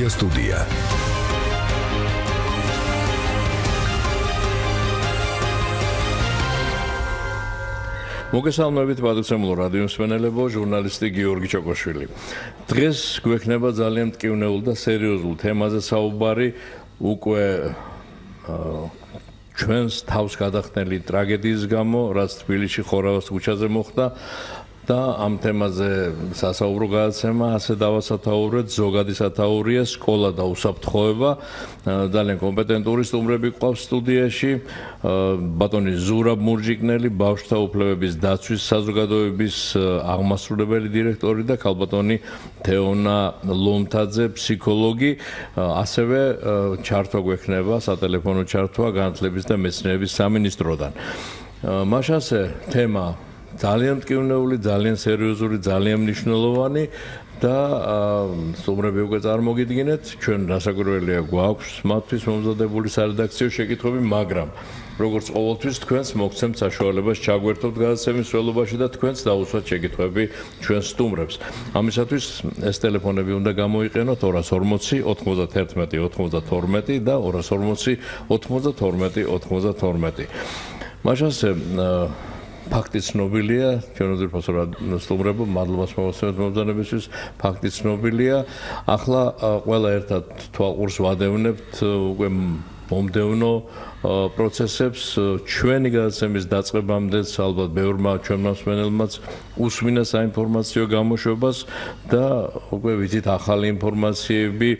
სტუდია. მოგესალმებით პატივცემულო რადიო მსმენელებო, ჟურნალისტი გიორგი ჩოკოშვილი. დღეს გვექნება ძალიან მტკივნეულ და სერიოზულ თემაზე საუბარი, უკვე ჩვენს თავს გადახდნილი ტრაგედიის გამო, რაც თბილისში ხორავას ქუჩაზე მოხდა. და ამ თემაზე სასაუბრო გადაცემა ასე დავასათაურეთ, ზოგადი სათაურია სკოლა და უსაფრთხოება. ძალიან კომპეტენტური სტუმრები ყავს სტუდიაში. ბატონი ზურაბ მურჯიკნელი-ბავშვთა უფლებების დაცვის საზოგადოების აღმასრულებელი დირექტორი და ქალბატონი თეონა ლომთაძე, ფსიქოლოგი. ასევე ჩართვა გვექნება, სატლეფონო ჩართვა განათლებისა და მეცნიერების სამინისტროდან. მაშასე თემა ძალიან მტკივნეული, ძალიან სერიოზული, ძალიან მნიშვნელოვანი და სტუმრები უკვე წარმოგიდგინეთ, ჩვენ რასაკვირველია გვაქვს მათთვის მომზადებული სარედაქციო შეკითხვები, მაგრამ როგორც ყოველთვის თქვენს მოგცემთ საშუალებას ჩაგვერთოთ გადაცემის ველობაში და თქვენს დაუსვათ შეკითხვები ჩვენს სტუმრებს. ამისათვის ეს ტელეფონები უნდა გამოიყენოთ 240 91 92 და 240 92 92. მაშასე ფაქტი ცნობილია, ჩვენო სტუმრებო, მადლობას მოგესალმებით მომბრძანებისთვის. ფაქტი ცნობილია, ახლა ყველა ერთად თვალყურს ვადევნებთ უკვე მომდევნო პროცესებს, ჩვენი გადაცემის დაწყებამდე ალბათ ბევრმა ჩვენმა მსმენელმაც უსმინა საინფორმაციო გამოშვებას და უკვე ვიცით ახალი ინფორმაციები,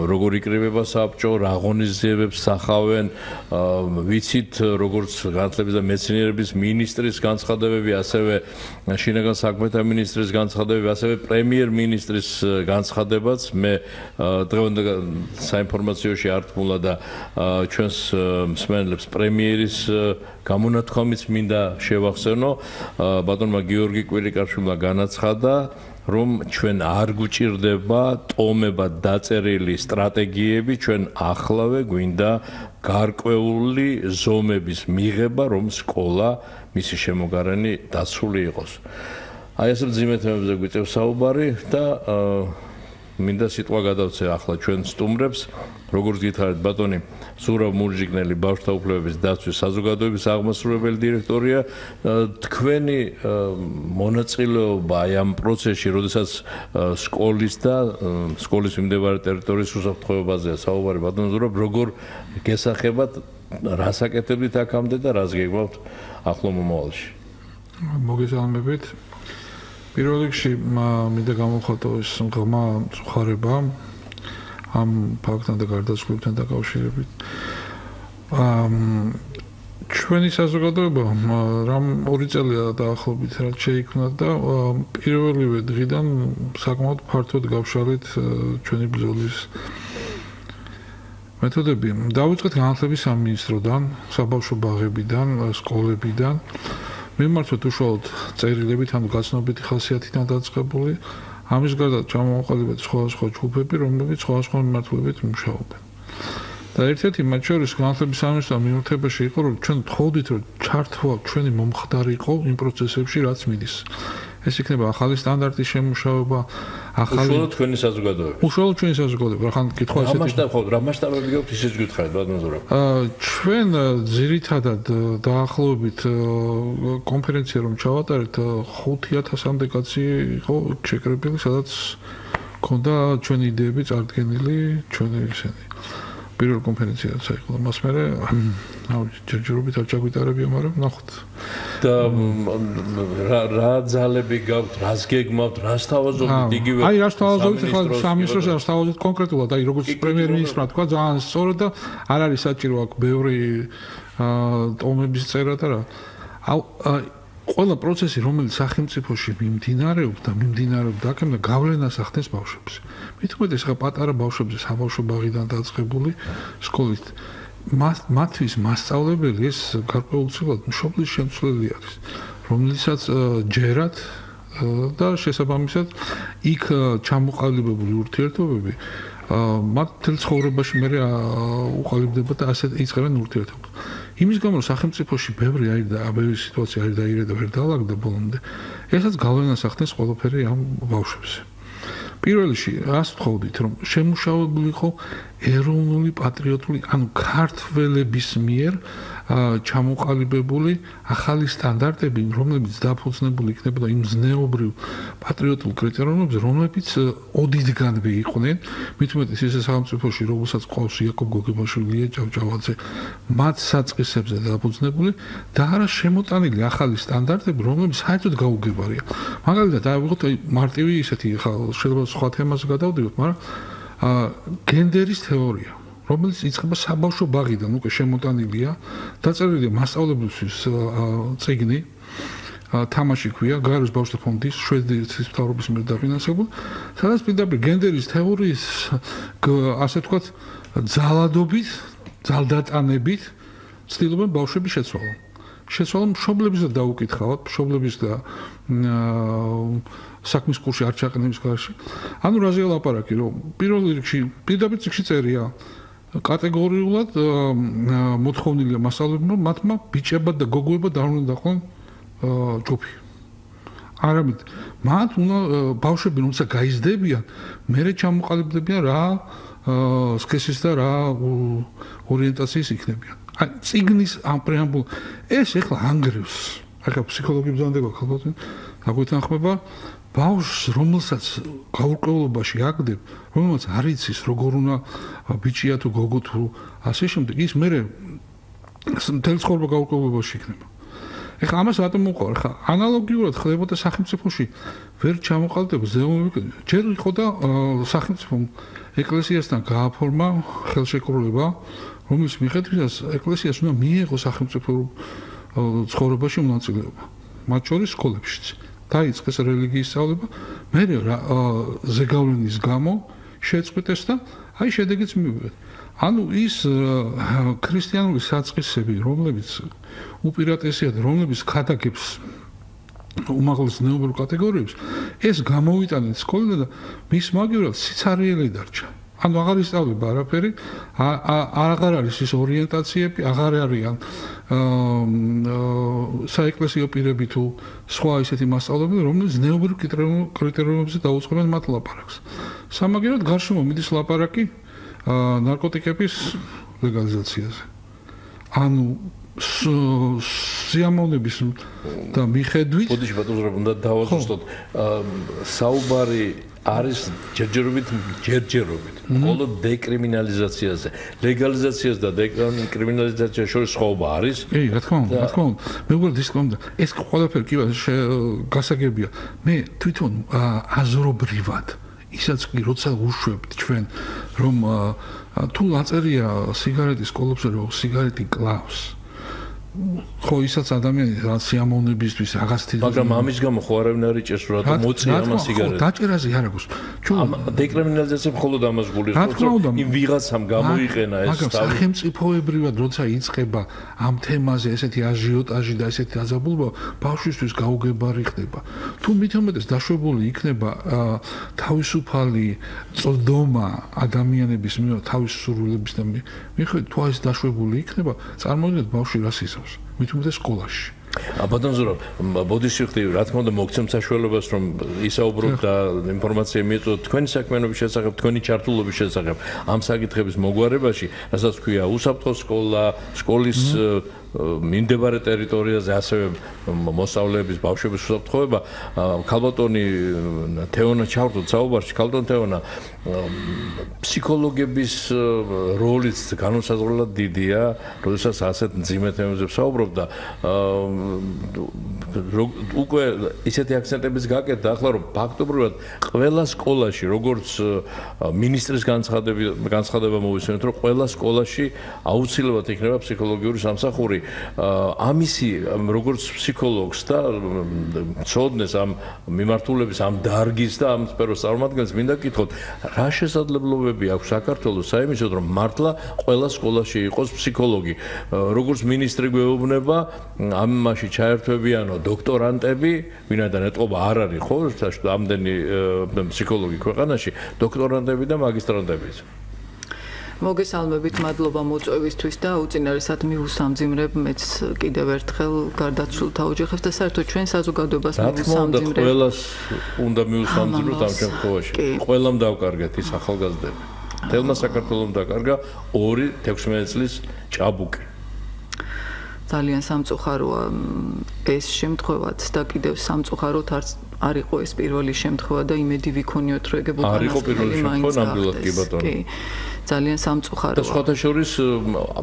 როგორ იკრიბება საბჭო, რა ღონისძიებებს სახავენ, ვიცით როგორც განათლებისა და მეცნიერების მინისტრის განცხადებები, ასევე შინაგან საქმეთა მინისტრის განცხადებები, ასევე პრემიერ-მინისტრის განცხადებაც. მე დღევანდელ საინფორმაციოში ართმულა და ჩვენს მსმენელებს პრემიერის გამონათქვამიც მინდა შევახსენო. ბატონმა გიორგი კვირიკაშვილმა განაცხადა, რომ ჩვენ არ გვჭირდება ტომებად დაწერილი სტრატეგიები, ჩვენ ახლავე გვინდა გარკვეული ზომების მიღება, რომ სკოლა მისი შემოგარენი დაცული იყოს. აი ეს მძიმე თემებზე გვიწევს საუბარი და მინდა სიტყვა გადავცე ახლა ჩვენ სტუმრებს. როგორც გითხარით, ბატონი ზურაბ მურჯიკნელი-ბავშვთა უფლებების დაცვის საზოგადოების აღმასრულებელი დირექტორია. თქვენი მონაწილეობა აი ამ პროცესში, როდესაც სკოლის და სკოლის მიმდებარე ტერიტორიის უსაფრთხოებაზეა საუბარი, ბატონ ზურაბ, როგორ გესახებათ, რას აკეთებდით აქამდე და რას გეგმავთ ახლო მომავალში? მოგესალმებით. პირველ რიგში მინდა გამოვხატო ეს ღრმა მწუხარება ამ ფაქტთან და გარდაცვლილებთან დაკავშირებით. ჩვენი საზოგადოება რამ 2 წელია დაახლოებით რაც შეიქმნა და პირველივე დღიდან საკმაოდ ფართოდ გავშალეთ ჩვენი ბრძოლის მეთოდები. დავიწყეთ განათლების სამინისტროდან, საბავშვო ბაღებიდან, სკოლებიდან. მიმართოთ უშუალოდ წერილებით, ანუ გაცნობითი ხასიათიდან დაწყებული. ამის გარდა ჩამოვაყალიბეთ სხვადასხვა ჯგუფები, რომლებიც სხვადასხვა მიმართულებით მუშაობენ. და ერთ-ერთი მათ შორის განათლების სამინისტროს მიმართებაში იყო, რომ ჩვენ ვთხოვდით, რომ ჩართვა ჩვენი მომხდარი იყო იმ პროცესებში, რაც მიდის. ეს იქნება ახალი სტანდარტის შემუშავება, ახალი უშუალოდ თქვენი საზოგადოება. უშუალოდ ჩვენი საზოგადოება. ხან კითხვა ესეთი. რა მასშტაბები გაქვთ, ისიც გითხარით, ბატონ ზურაბ. ჩვენ ძირითადად დაახლოებით კონფერენცია რომ ჩავატარეთ 5000-მდე კაცი იყო შეკრებილი, სადაც ქონდა ჩვენი იდეები წარდგენილი, ჩვენი ისინი. პირველ კონფერენციაც იყო და მას მერე ჯერჯერობით არ ჩაგვიტარებია, მაგრამ ნახოთ. და რა ძალები გაქვთ, რას გეგმავთ, რას თავაზობთ იგივე? აი რას თავაზობთ ახლა სამინისტროს რას თავაზობთ კონკრეტულად, აი როგორც პრემიერ-მინისტრმა თქვა, ძალიან სწორად და არ არის საჭირო აქ ბევრი ტომების წერა და რა. ყველა პროცესი, რომელიც სახელმწიფოში მიმდინარეობდა აქამდე გავლენას ახდენს ბავშვებს. მით უმეტეს ახლა პატარა ბავშვებზე საბავშვო ბაღიდან დაწყებული სკოლით მათთვის მასწავლებელი ეს გარკვეულწილად მშობლის შემცვლელი არის, რომელიცაც ჯერათ და შესაბამისად იქ ჩამოყალიბებული ურთიერთობები მათ მთელ ცხოვრებაში მე უყალიბდება და ასე იწყებენ ურთიერთობას. იმის გამო რომ სახელმწიფოში ბევრი სიტუაცია არ დაირედა ვერ დაალაგდა ბოლომდე, ესაც გავლენას ახდენს ყველაფერი ამ ბავშვებზე. პირველ რიგში რას ვთხოვდით, რომ შემუშავებული იყო ეროვნული პატრიოტული, ანუ ქართველების მიერ ჩამოყალიბებული ახალი სტანდარტები, რომლებიც დაფუძნებული იქნებოდა იმ ზნეობრივ პატრიოტულ კრიტერიუმებზე, რომლებიც ოდითგანვე იყვნენ, მით უმეტეს ისე სახელმწიფოში, რომელსაც ყავს იაკობ გოგებაშვილი, ჭავჭავაძე, მათ საწყისებზე დაფუძნებული და არა შემოტანილი ახალი სტანდარტები, რომლებიც საერთოდ გაუგებარია. მაგალითად, ავიღოთ მარტივი ისეთი, ხა შეიძლება სხვა თემაზე გადავდივოთ, მაგრამ გენდერის თეორია, რომელიც იწყება საბავშვო ბაღიდან, უკვე შემოტანილია, დაწერილია მასწავლებლისთვის წიგნი, თამაში ქვია, გაეროს ბავშვთა ფონდის, შვედეთის მთავრობის მიერ დაფინანსებული, სადაც პირდაპირ გენდერის თეორიის, ასე ვთქვათ, ძალადობით, ძალდატანებით ცდილობენ ბავშვების შეცვალა. შეცვალა მშობლების და დაუკითხავთ, მშობლების და საქმის კურსში არ ჩაყენების გარშე. ანუ რაზეა ლაპარაკი, რომ პირველ რიგში პირდაპირ წიგნში წერია კატეგორიულად მოთხოვნილია მასწავლებლებმა, მათმა ბიჭებად და გოგოებად არ უნდა დაყვნენ ჯოფი. არამედ მათ უნდა ბავშვები როცა გაიზრდებიან, მერე ჩამოყალიბდებიან რა სქესის და რა ორიენტაციის იქნებიან. აი წიგნის ამ პრეამბულ ეს ეხლა ანგრევს. ახლა ფსიქოლოგი ბრძანდება ხალხთან, აგვეთანხმება ბავშვს, რომელსაც გაურკვევლობაში აგდებ, რომელსაც არ იცის როგორ უნდა ბიჭია თუ გოგო თუ ასე შემდეგ, ის მერე მთელი ცხოვრება გაურკვევლობაში იქნება. ეხლა ამას რატომ მოყვა? ხა ანალოგიურად ხდებოდა სახელმწიფოში ვერ ჩამოყალიბდება ზეომები. ჯერ იყო და სახელმწიფო ეკლესიასთან გააფორმა ხელშეკრულება, რომლის მიხედვითაც ეკლესიას უნდა მიეღო სახელმწიფო ცხოვრებაში მონაწილეობა, მათ შორის სკოლებშიც. დაიწყეს რელიგიის სწავლება, მერე ზეგავლენის გამო შეწყვიტეს და აი შედეგიც მივიღეთ. ანუ ის ქრისტიანული საწყისები, რომლებიც უპირატესია და რომლებიც ქადაგებს უმაღლეს ზნეობრივ კატეგორიებს, ეს გამოვიტანეთ სკოლიდან და მის მაგივრად სიცარიელი დარჩა. ანუ აღარ ისწავლება არაფერი, აღარ არის ის ორიენტაციები, აღარ არიან საეკლესიო პირები თუ სხვა ისეთი მასწავლებლები, რომლებიც ზნეობრივ კრიტერიუმებზე დაუწყებენ მათ ლაპარაკს. სამაგიეროდ გარშემო მიდის ლაპარაკი ნარკოტიკების ლეგალიზაციაზე. ანუ სიამოვნების და მიხედვით ბოდიში ბატონო უნდა დავაზუსტოთ საუბარი არის ჯერჯერობით მხოლოდ დეკრიმინალიზაციაზე. ლეგალიზაციას და დეკრიმინალიზაციას შორის სხვაობა არის? კი, რა თქმა უნდა, რა თქმა უნდა. მე უბრალოდ ის თქმა უნდა, ეს ყველაფერი კი გასაგებია. მე თვითონ აზრობრივად ისაც კი როცა უშვებთ ჩვენ რომ თუ აწერია სიგარეტის კოლოფზე რომ სიგარეტი კლავს ხო ისაც ადამიანი რა სიამოვნებისთვის რაღაცით მაგრამ ამის გამო ხო არავინ არ იჭერს რა მოწია ამ სიგარეტს დაჭერაზე არ აქვს ამ დეკრიმინალიზაცია მხოლოდ ამას გულისხმობს რომ იმ ვიღაცამ გამოიყენა ეს მაგრამ სახელმწიფოებრივად როცა იწყება ამ თემაზე ესეთი აჟიოტაჟი და ესეთი აზაბულობა ბავშვისთვის გაუგებარი ხდება თუ მithumetes დაშვებული იქნება თავისუფალი წოდომა ადამიანების მიერ თავის სურვილების და მიხედვით თუ ეს დაშვებული იქნება წარმოიდგინეთ ბავშვი რას იზამს მithumetes სკოლაში ბატონ ზურაბ, ბოდიში ხდი, რა თქმა უნდა, მოგცემ საშუალებას, რომ ისაუბროთ და ინფორმაცია მიეწოდოთ თქვენი საქმიანობის შესახებ, თქვენი ჩართულობის შესახებ ამ საკითხების მოგვარებაში, რასაც ქვია უსაფრთხო სკოლა, სკოლის მიმდებარე ტერიტორიაზე ასევე მოსწავლეების ბავშვების უსაფრთხოება, ქალბატონი თეონა ჩართვა საუბარში, ქალბატონ თეონა ფსიქოლოგების როლიც განსაზღვრულად დიდია, როდესაც ასეთ მძიმე თემებზე ვსაუბრობ და უკვე ისეთი აქცენტების გაკეთდა ახლა რომ ფაქტობრივად ყველა სკოლაში როგორც მინისტრის განცხადება მოვისმენთ რომ ყველა სკოლაში აუცილებლად იქნება ფსიქოლოგიური სამსახური ამისი როგორც ფსიქოლოგს და ცოდნეს ამ მიმართულების ამ დარგის და ამ სფეროს წარმომადგენელს მინდა გითხოთ რა შესაძლებლობები აქვს საქართველოს საიმისოდ რომ მართლა ყველა სკოლაში იყოს ფსიქოლოგი როგორც მინისტრი გვეუბნება ამაში ჩაერთვებიანო დოქტორანტები, ვინაიდან ეტყობა არ არის ხო, ამდენი ფსიქოლოგი ქვეყანაში, დოქტორანტები და მაგისტრანტები. მოგესალმებით, მადლობა მოწვევისთვის და უწინარესად მივუსამძიმრებ მეც კიდევ ერთხელ გარდაცვლილთა ოჯახებს და საერთოდ ჩვენ საზოგადოებას მივუსამძიმრებ. ყველას უნდა მივუსამძიმროთ ამ შემთხვევაში. ყველამ დავკარგეთ ის ახალგაზრდები. თელმა საქართველოს დაკარგა 2-16 წლის ჭაბუკი. ძალიან სამწუხაროა ეს შემთხვევაც და კიდევ სამწუხაროდ არ იყო ეს პირველი შემთხვევა და იმედი ვიქონიოთ რომ ეგ არ იყო პირველი შემთხვევა ნამდვილად კი ბატონო. ძალიან სამწუხაროა. და სხვათა შორის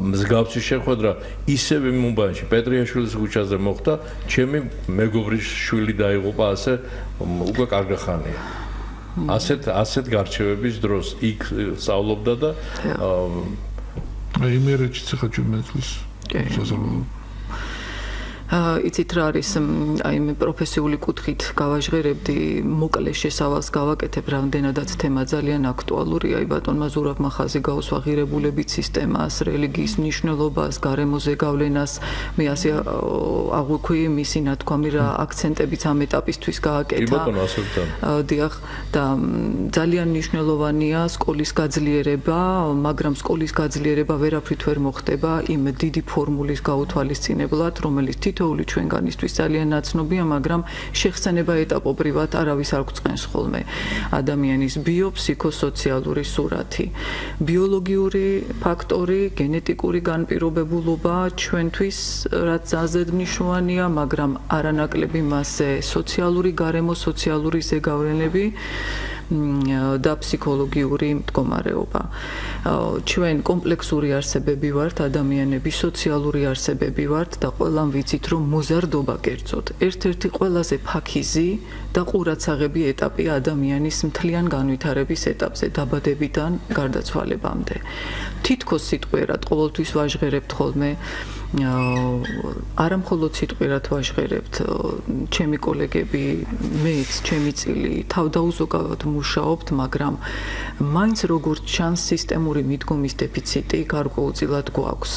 მსგავსი შეხვედრა ისევე მუმბაიში პეტრიაშვილის ქუჩაზე მოხდა, ჩემი მეგობრის შვილი დაიღუპა ასე უკვე კარგი ხანია. ასეთ გარჩევების დროს იქ სწავლობდა და იმერეთშიც ხა ჩვენთვის საზოგადოება იცით რა არის აი მე პროფესიული კუთხით გავაჟღერებდი მოკლე შესავალს გავაკეთებ რამდენადაც თემა ძალიან აქტუალურია აი ბატონმა ზურაბმა ხაზი გაუსვა ღირებულებით სისტემას რელიგიის მნიშვნელობას გარემოზე გავლენას მე ასე აღვიქვი მისი ნათქვამი რა აქცენტებიც ამ ეტაპისთვის გააკეთა დიახ და ძალიან მნიშვნელოვანია სკოლის გაძლიერება მაგრამ სკოლის გაძლიერება ვერაფრით ვერ მოხდება იმ დიდი ფორმულის გაუთვალისწინებლად რომელიც თითოეული ჩვენგანისთვის ძალიან ნაცნობია, მაგრამ შეხსენება ეტაპობრივად არავის არ გვწყენს ხოლმე. ადამიანის ბიოფსიქოსოციალური სურათი, ბიოლოგიური ფაქტორი, გენეტიკური განპირობებულობა ჩვენთვის რაც ზაზად მნიშვნელოვანია, მაგრამ არანაკლები მასზე სოციალური გარემო, სოციალური ზეგავლენები და ფსიქოლოგიური მდგომარეობა. ჩვენ კომპლექსური არსებები ვართ, ადამიანები სოციალური არსებები ვართ და ყველამ ვიცით, რომ მოზარდობა კერძოდ ერთ-ერთი ყველაზე ფაქიზი და ყურაცაღები ეტაპია ადამიანის მთლიან განვითარების ეტაპზე, დაბადებიდან გარდაცვალებამდე. თითქოს სიტყვიერად ყოველთვის ვაჟღერებთ ხოლმე არა მხოლოდ სიტყვიერად ვაჟღერებთ ჩემი კოლეგები, მეც, ჩემი წილი თავდაუზოგავად მუშაობთ, მაგრამ მაინც როგორც ჩანს სისტემური მიდგომის დეფიციტი გარკვეულწილად გვაქვს.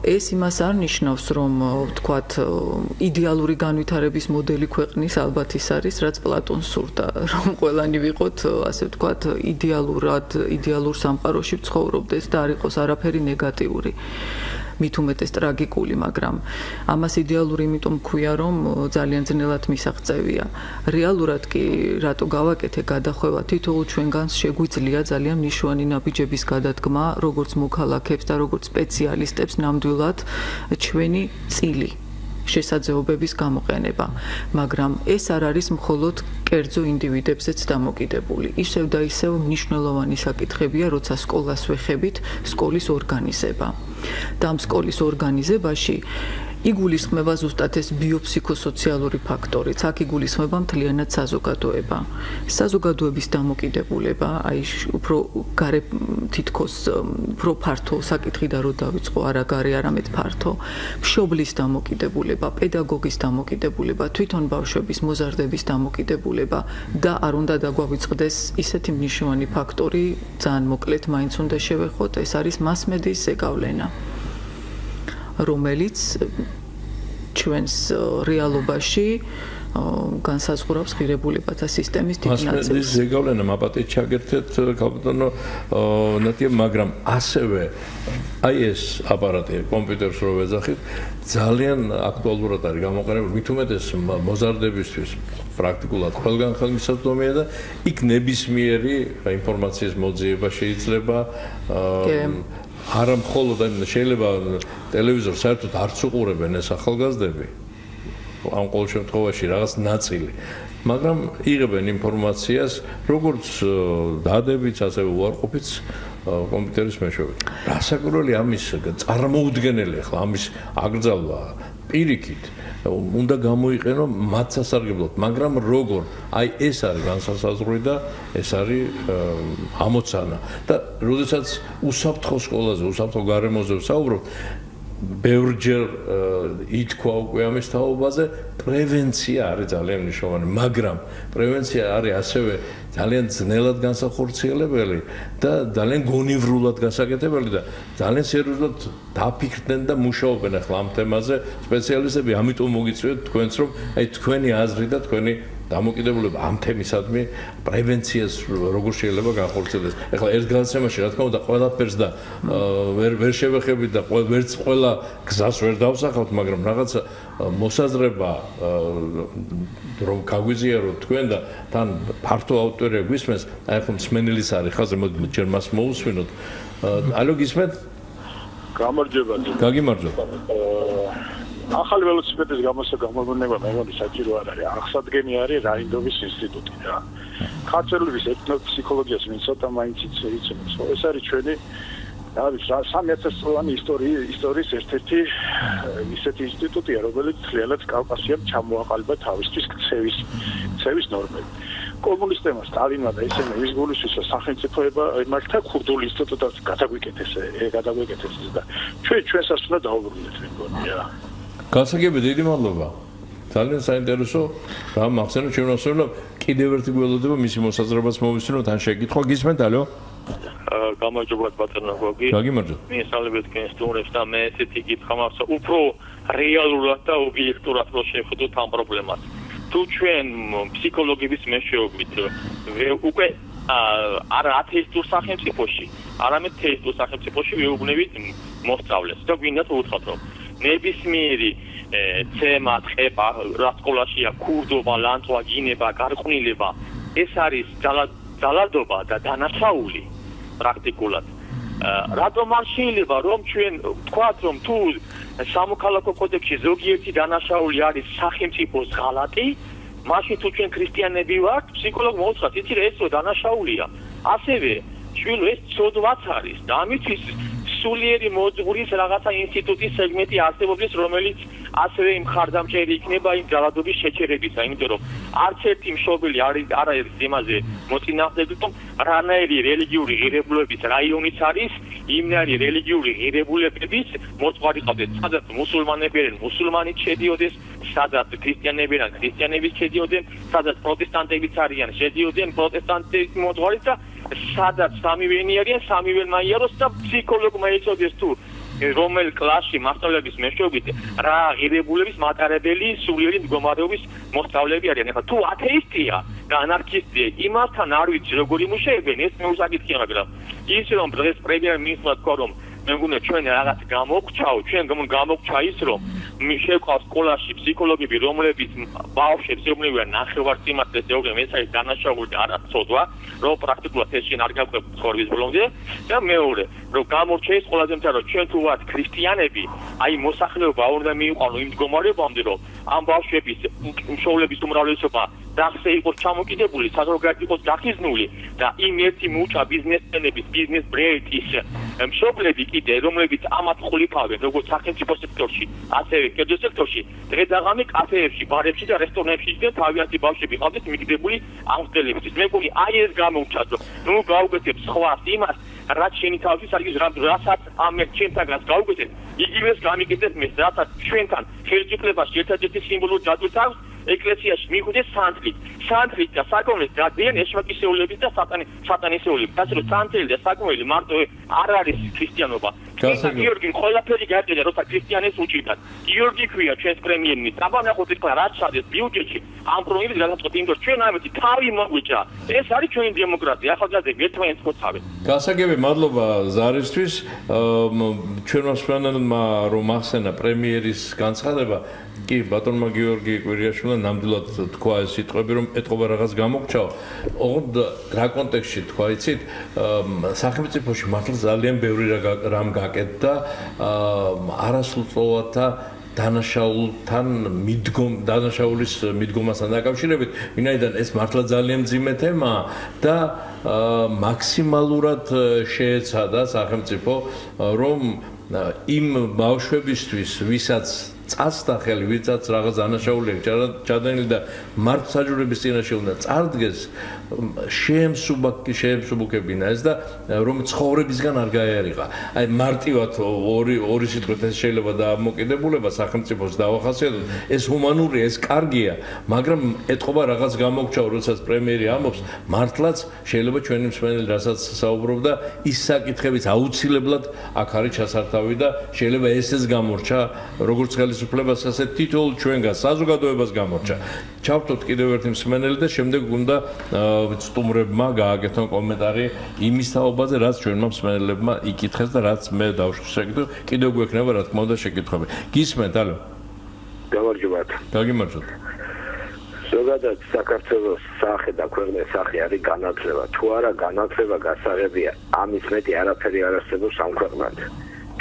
ეს იმას არ ნიშნავს, რომ ვთქვათ, იდეალური განვითარების მოდელი ქვეყნის ალბათ ის არის, რაც პლატონს სურდა, რომ ყველანი ვიყოთ, ასე ვთქვათ, იდეალურ სამყაროში ვცხოვრობდეს და არ იყოს არაფერი ნეგატიური. მით უმეტეს ტრაგიკული, მაგრამ ამას იდეალური იმიტომ ვქვია, რომ ძალიან ძნელად მისაღწევია. რეალურად კი რატო გავაკეთე გადახვევა თითოეულ ჩვენგანს შეგვიძლია ძალიან მნიშვნელოვანი ნაბიჯების გადადგმა, როგორც მოქალაქეებს და როგორც სპეციალისტებს ნამდვილად ჩვენი წილი შესაძლებლობების გამოყენება, მაგრამ ეს არ არის მხოლოდ კერძო ინდივიდებზეც დამოკიდებული. ისევ და ისევ მნიშვნელოვანი საკითხებია, როცა სკოლას ვეხებით, სკოლის ორგანიზება. და ამ სკოლის ორგანიზებაში იგულისხმება ზუსტად ეს ბიოფსიქოსოციალური ფაქტორიც, აქ იგულისხმება მთლიანად საზოგადოება. საზოგადოების დამოკიდებულება, აი უფრო თითქოს უფრო ფართო საკითხიდან რო დავიწყო, არა გარე, არამედ ფართო. მშობლის დამოკიდებულება, პედაგოგის დამოკიდებულება, თვითონ ბავშვების მოზარდების დამოკიდებულება და არ უნდა დაგვავიწყდეს ისეთი მნიშვნელოვანი ფაქტორი, ძალიან მოკლედ მაინც უნდა შევეხოთ, ეს არის მასმედიის ზეგავლენა. რომელიც ჩვენს რეალობაში განსაზღვრავს ღირებულებათა სისტემის დიდ ნაწილს. მასმედიის ზეგავლენა მაპატით ჩაგერთეთ კაპიტანო ნატია, მაგრამ ასევე აი ეს აპარატი კომპიუტერს რო ვეძახით, ძალიან აქტუალურად არის გამოყენებული, მით უმეტეს მოზარდებისთვის პრაქტიკულად ყველგან ხელმისაწვდომია და იქ ნებისმიერი ინფორმაციის მოძიება შეიძლება არა მხოლოდ შეიძლება ტელევიზორს საერთოდ არც უყურებენ ეს ახალგაზრდები ამ ყოველ შემთხვევაში რაღაც ნაწილი, მაგრამ იღებენ ინფორმაციას როგორც დადებით, ასევე უარყოფით კომპიუტერის მეშვეობით. რასაკვირველია ამის წარმოუდგენელი ახლა ამის აკრძალვა პირიქით უნდა გამოიყენო მათ სასარგებლოდ, მაგრამ როგორ? აი ეს არის განსასაზღვრი და ეს არის ამოცანა. და როდესაც უსაფრთხო სკოლაზე, უსაფრთხო გარემოზე ვსაუბრობთ, ბევრჯერ ითქვა უკვე ამის თაობაზე, პრევენცია არის ძალიან მნიშვნელოვანი, მაგრამ პრევენცია არის ასევე ძალიან ძნელად განსახორციელებელი და ძალიან გონივრულად გასაკეთებელი და ძალიან სერიოზულად დაფიქრდნენ და მუშაობენ ახლა ამ თემაზე სპეციალისტები, ამიტომ მოგიწვიეთ თქვენს, რომ აი თქვენი აზრი და თქვენი დამოკიდებულება ამ თემისადმი პრევენციას როგორ შეიძლება განხორციელდეს. ეხლა ერთ გადაცემაში რა თქმა უნდა ყველაფერს და ვერ შევეხებით და ვერც ყველა გზას ვერ დავსახავთ, მაგრამ რაღაცა მოსაზრება რომ გაგვიზიაროთ თქვენ და თან ფართო აუდიტორია გვისმენს, აი ახლა მსმენელის არის ხაზე, მოდი ჯერ მას მოусვინოთ. ალო გისმენთ? გამარჯობა. გაგიმარჯობა. ახალი ველოსიპედის გამოგონება მეგონი საჭირო არ არის. აღსადგენი არის რაინდობის ინსტიტუტი რა. ქართველების ეთნოფსიქოლოგიას ვინც ცოტა მაინც იცნობს. ეს არის ჩვენი არის 3000 წლიანი ისტორიის ერთ-ერთი ისეთი ინსტიტუტია, რომელიც ძალიანაც კავკასიამ ჩამოაყალიბა თავისთვის ქცევის ნორმები. კომუნისტებმა სტალინმა და ესენმა ის გულისხმის სახელმწიფოება ემართა ქურდულ ინსტიტუტს გადაგვიკეთეს და ჩვენსაც უნდა დაუბრუნდეთ მე მგონია. გასაგები დიდი მადლობა. ძალიან საინტერესო რა მახსენე ჩვენ ვსწავლობ კიდევ ერთი გველოდება მისი მოსაზრებას მოვისმინოთ ან შეკითხვა გისმენთ ალო? გამარჯობა ბატონო გოგი. გაგიმარჯობა. მიესალმებით თქვენ სტუმრებს და მე ესეთი კითხვა მაქვს უფრო რეალურად და ობიექტურად რო შევხედოთ ამ პრობლემას. თუ ჩვენ ფსიქოლოგების მეშვეობით უკვე არა ათეისტურ სახელმწიფოში, არამედ თეისტურ სახელმწიფოში ვეუბნებით მოსწავლეს და გვინდათ უთხრათ რომ ნებისმიერი ცემა, ტყეპა, რა სკოლაშია, ქურდობა, ლანწვა, გინება, გარყვნილება, ეს არის ძალადობა და დანაშაული პრაქტიკულად. რატომ არ შეიძლება რომ ჩვენ ვთქვათ რომ თუ სამოქალაქო კოდექსში ზოგიერთი დანაშაული არის სახელმწიფოს ღალატი, მაშინ თუ ჩვენ ქრისტიანები ვართ, ფსიქოლოგ მოუცხათ, იცი რა ეს რო დანაშაულია. ასევე შვილო ეს ცოდვაც არის და ამისთვის სულიერი მოძღვრის რაღაცა ინსტიტუტის სეგმენტი არსებობს, რომელიც ასევე მხარდამჭერი იქნება იმ ძალადობის შეჩერებისა, იმიტომ რომ არც ერთი მშობელი არ არის იმაზე მოწინააღმდეგე, რომ რანაირი რელიგიური ღირებულებების რაიონიც არის, იმნაირი რელიგიური ღირებულებების მოწყარი ყავდეს, სადაც მუსულმანები არიან, მუსულმანიც შედიოდეს, სადაც ქრისტიანები არიან, ქრისტიანებიც შედიოდნენ, სადაც პროტესტანტებიც არიან, შედიოდნენ პროტესტანტების მოწყარიც და სადაც სამივენი არიან, სამივენმა იაროს და ფსიქოლოგმა იცოდეს თუ რომელ კლასში მასწავლებლების მეშვეობით რა ღირებულების მატარებელი სულიერი მდგომარეობის მოსწავლეები არიან. ეხლა თუ ათეისტია და ანარქისტია, იმასთან არ ვიცი როგორ იმუშავებენ, ეს მე უსაკითხია, მაგრამ ის რომ დღეს პრემიერ-მინისტრმა თქვა რომ მე მგონია ჩვენ რაღაც გამოგჩაო, ჩვენ გამოგჩა ის რომ შევყავს სკოლაში ფსიქოლოგები, რომლებიც ბავშვებს ეუბნებიან ნახევარწიმართლეს ეუბნებიან, ეს არის დანაშაული და არა ცოდვა, რომ პრაქტიკულად ეს შენ არ გაგვეყვება ცხოვრების ბოლომდე და მეორე, რომ გამორჩა ის ყველაზე მთავარი, რომ ჩვენ თუ ვართ ქრისტიანები, აი მოსახლეობა უნდა მიიყვანო იმ მდგომარეობამდე, რომ ამ ბავშვების მშობლების უმრავლესობა დახსე იყოს ჩამოკიდებული, საზოგადოებრივ იყოს გახიზნული და იმ ერთი მუჭა ბიზნესმენების, ბიზნეს ბრეიტის მშობლები კიდე, რომლებიც ამათ ხულიფავენ, როგორც სახელმწიფო სექტორში, ასევე კერძო სექტორში, დღე-დაღამი კაფეებში, ბარებში და რესტორნებში იდგნენ თავიანთი ბავშვები ყავდეთ მიგდებული ამ მცდელებისთვის. მე მგონი აი ეს გამოვჩათ, რომ ნუ გავუკეთებ სხვას იმას, რაც შენი თავის არის, რასაც ამ ჩემთანაც გავუკეთებ, იგივეს გამიკეთებ მე, რასაც ჩვენთან ხელისუფლებაში ერთადერთი სიმბოლური დატვირთ აქვს ეკლესიაში მიხვდეს სანთლით და საკონლით დადიან ეშვაკისეულების და სატანისეულების. ასე რომ სანთელი და საკონლი მარტო არ არის ქრისტიანობა. გიორგი ყველაფერი გაიგედა, როცა ქრისტიანებს უჭირდათ. გიორგი ქვია ჩვენს პრემიერ-მინისტრს. აბა ნახოთ ეხლა რაც ჩადეს ბიუჯეტში ამ პრობლემის გადაწყვეტი, იმიტომ რომ ჩვენ ამეთი თავი მოგვიჭრა. ეს არის ჩვენი დემოკრატია. ახალგაზრდები ერთმანეთს ხოცავენ. გასაგები მადლობა ზარისთვის. ჩვენმა მსმენელმა რომ ახსენა პრემიერის განცხადება, კი ბატონმა გიორგი კვირიაშვილმა ნამდვილად თქვა ეს სიტყვები რომ ეთყობა რაღაც გამოგჩაო. ოღონდ რა კონტექსტში თქვა იცით? სახელმწიფოში მართლა ძალიან ბევრი რამ გაკეთდა არასრულწლოვანთა დანაშაულის მიდგომასთან დაკავშირებით, ვინაიდან ეს მართლა ძალიან მძიმე თემაა და მაქსიმალურად შეეცადა სახელმწიფო რომ იმ ბავშვებისთვის, ვისაც წასდა ხელი, ვისაც რაღაც დანაშაული ჩადენილი და მართლმსაჯულების წინაშე უნდა წარდგეს, შეემსუბუქებინა ეს და რომ ცხოვრებისგან არ გაიარიყა. აი მარტივად ორი სიტყვით ეს შეიძლება დამოკიდებულება სახელმწიფოს დავახასიათოთ, ეს ჰუმანურია, ეს კარგია, მაგრამ ეთყობა რაღაც გამოგჩაო, როდესაც პრემიერი ამბობს, მართლაც შეიძლება ჩვენი მსმენელი რასაც საუბრობდა, ის საკითხებიც აუცილებლად აქ არის ჩასართავი და შეიძლება ესეც გამორჩა, როგორც ხელისუფლებას ასე თითოეულ ჩვენგან საზოგადოებას გამორჩა. ჩავთოთ კიდევ ერთი მსმენელი და შემდეგ უნდა სტუმრებმა გააკეთონ კომენტარი იმის თაობაზე, რაც ჩვენმა მსმენელებმა იკითხეს და რაც მე დავშეკითხე. კიდევ გვექნება რა თქმა უნდა შეკითხვები. გისმენთ, ალო. გამარჯობათ. გაგიმარჯოთ. ზოგადად საქართველოს სახე და ქვეყნის სახე არის განათლება. თუ არა განათლება გასაღებია, ამის მეტი არაფერი არ არსებობს ამ ქვეყნად.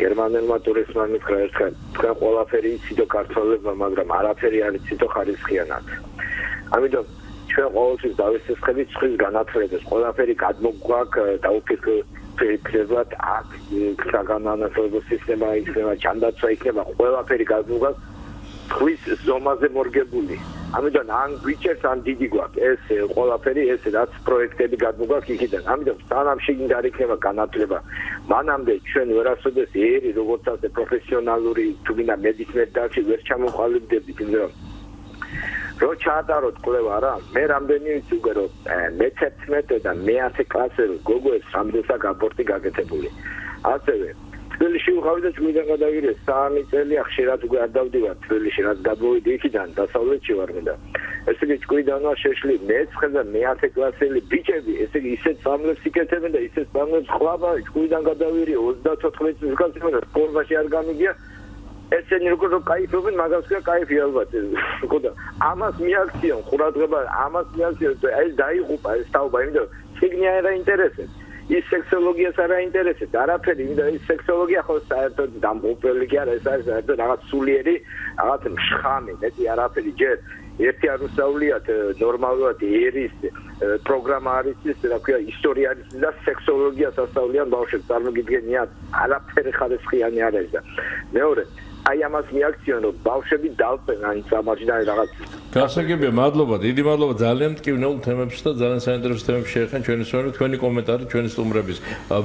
გერმანელმა ტურისტმა მითხრა ერთხელ, თქვენ ყველაფერი იცით ქართველებმა, მაგრამ არაფერი არ იცით ხარისხიანად. ამიტომ ჩვენ ყოველთვის დავისესხებით სხვის განათლებას, ყველაფერი გადმოგვაქვს დაუფიქრებლად აქ საგანმანათლებლო სისტემა იქნება, ჯანდაცვა იქნება, ყველაფერი გადმოგვაქვს ხვის ზომაზე მორგებული. ამიტომ ან გვიჭერს ან დიდი გვაქვს ეს ყველაფერი ეს რაც პროექტები გადმოგვაქვს იქიდან. ამიტომ სანამ შიგნით არ იქნება განათლება, მანამდე ჩვენ ვერასოდეს ერი როგორც ასე პროფესიონალური თუ გინდა მედიცინურ დარგში ვერ ჩამოყალიბდებით, იმიტომ რომ ჩაატაროთ კვლევა რა, მე რამდენი ვიცი უკვე რომ მე-11 და მე-10 კლასზე გოგოებს რამდენსა აბორტი გაკეთებული. ასევე თბილისში ვიყავი და ჩვენიდან გადავირეს 3 წელი ხშირად უკვე არ დავდივარ თბილისში, რაც გადმოვიდი იქიდან დასავლეთში ვარ მე და ესე იგი ჩვენიდანვე შეშლი მე-9 და მე-10 კლასელი ბიჭები, ესე იგი ისეთ სამლებს იკეთებენ და ისეთ სამლებს ხლაბა ჩვენიდან გადავირი 34 წლის გასწრება და სკოლაში არ გამიგია. ესენი როგორ кайფობენ, მაგას კი кайფი ალბათ. ხო და ამას მიაქციონ ყურადღება, ამას მიაქციონ ეს დაიღუპა ეს თაობა, იმიტომ ციგნი არ აინტერესებს. ის სექსოლოგიას არ აინტერესებს, არაფერი, იმიტომ ის სექსოლოგია ხო საერთოდ დამღუპელი კი არა, ეს არის საერთოდ რაღაც სულიერი, რაღაც მშხამი, მეტი არაფერი ჯერ ერთი არ უსწავლიათ ნორმალურად ერის პროგრამა არის ის, რა ქვია, ისტორია არის და სექსოლოგიას ასწავლიან ბავშვებს, წარმოგიდგენიათ, არაფერი ხარისხიანი არ არის და მეორე აი ამას მიაქციონ რომ ბავშვები დავწენ ან სამაჯიდან რაღაც გასაგებია, მადლობა, დიდი მადლობა ძალიან მტკივნეულ თემებში და ძალიან საინტერესო თემებში შეეხენ ჩვენი სტუმრები, თქვენი კომენტარი, ჩვენი სტუმრების.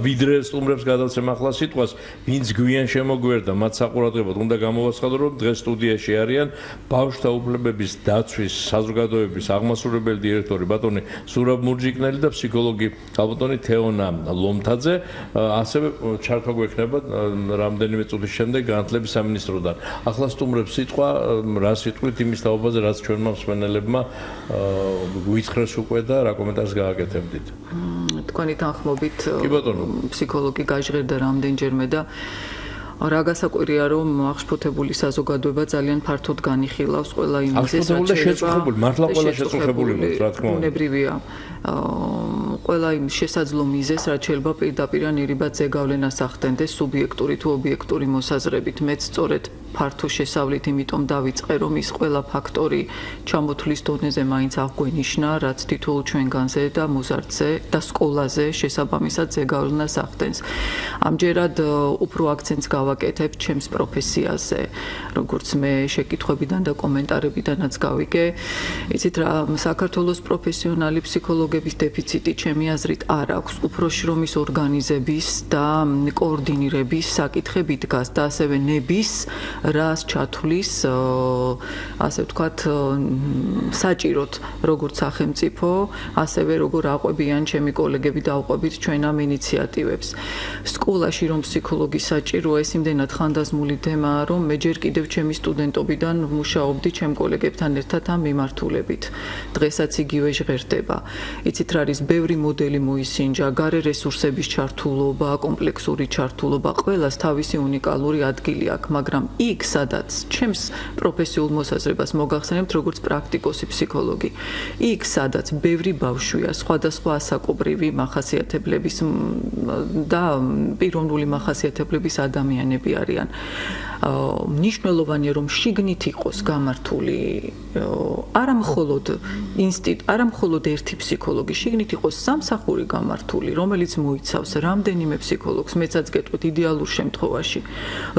ვიდრე სტუმრებს გადავცემ ახლა სიტყვას, ვინც გვიან შემოგვერდა, მათ საყურადღებოდ უნდა გამოვაცხადო, რომ დღეს სტუდიაში არიან ბავშვთა უფლებების დაცვის საზოგადოების აღმასრულებელი დირექტორი ბატონი ზურაბ მურჯიკნელი და ფსიქოლოგი ბატონი თეონა ლომთაძე. ასევე ჩართვა გვექნება რამდენიმე წუთის შემდეგ განათლების სამინისტროდან. ახლა სტუმრებს სიტყვა, რა სიტყვით იმის თაობაზე, რაც ჩვენმა მსმენელებმა გვიცხრეს უკვე და რა კომენტარს გააკეთებდით. თქვენი თანხმობით კი ბატონო, ფსიქოლოგი გაჟღერდა რამდენჯერმე და რა გასაკვირია რომ აღშფოთებული საზოგადოება ძალიან ფართოდ განიხილავს ყველა იმის აღშფოთებული და შეწუხებული, მართლა ყველა შეწუხებული ვართ, რა თქმა უნდა. უნებრივია ყველა იმ შესაძლო მიზეზს, რაც შეიძლება პირდაპირ ან ირიბად ზეგავლენას ახდენდეს სუბიექტური თუ ობიექტური მოსაზრებით. მეც სწორედ ფართო შესავლით იმიტომ დავიწყე, რომ ის ყველა ფაქტორი ჩამოთვლის დონეზე მაინც აღგვენიშნა, რაც თითოეულ ჩვენგანზე და მოზარდზე და სკოლაზე შესაბამისად ზეგავლენას ახდენს. ამჯერად უფრო აქცენტს გავაკეთებ ჩემს პროფესიაზე, როგორც მე შეკითხვებიდან და კომენტარებიდანაც გავიგე. იცით რა, საქართველოს პროფესიონალი ფსიქოლოგების დეფიციტი ჩემი აზრით არ აქვს. უფრო შრომის ორგანიზების და კოორდინირების საკითხები დგას და ასევე ნების რას ჩათვლის, ასე ვთქვათ, საჭიროთ როგორც სახელმწიფო, ასევე როგორ აყვებიან ჩემი კოლეგები დაუყვებით ჩვენ ამ ინიციატივებს. სკოლაში რომ ფსიქოლოგი საჭიროა, ეს იმდენად ხანდაზმული თემაა, რომ მე ჯერ კიდევ ჩემი სტუდენტობიდან მუშაობდი ჩემ კოლეგებთან ერთად ამ მიმართულებით. დღესაც იგივე ჟღერდება. იცით რა არის, ბევრი მოდელი მოისინჯა, გარე რესურსების ჩართულობა, კომპლექსური ჩართულობა, ყველას თავისი უნიკალური ადგილი აქვს, მაგრამ იქ, სადაც ჩემს პროფესიულ მოსაზრებას მოგახსენებთ როგორც პრაქტიკოსი ფსიქოლოგი, იქ, სადაც ბევრი ბავშვია, სხვადასხვა ასაკობრივი მახასიათებლების და პიროვნული მახასიათებლების ადამიანები არიან. მნიშვნელოვანია რომ შიგნით იყოს გამართული არა მხოლოდ ერთი ფსიქოლოგი, შიგნით იყოს სამსახური გამართული, რომელიც მოიცავს რამდენიმე ფსიქოლოგს, მეცაც გეტყვით იდეალურ შემთხვევაში,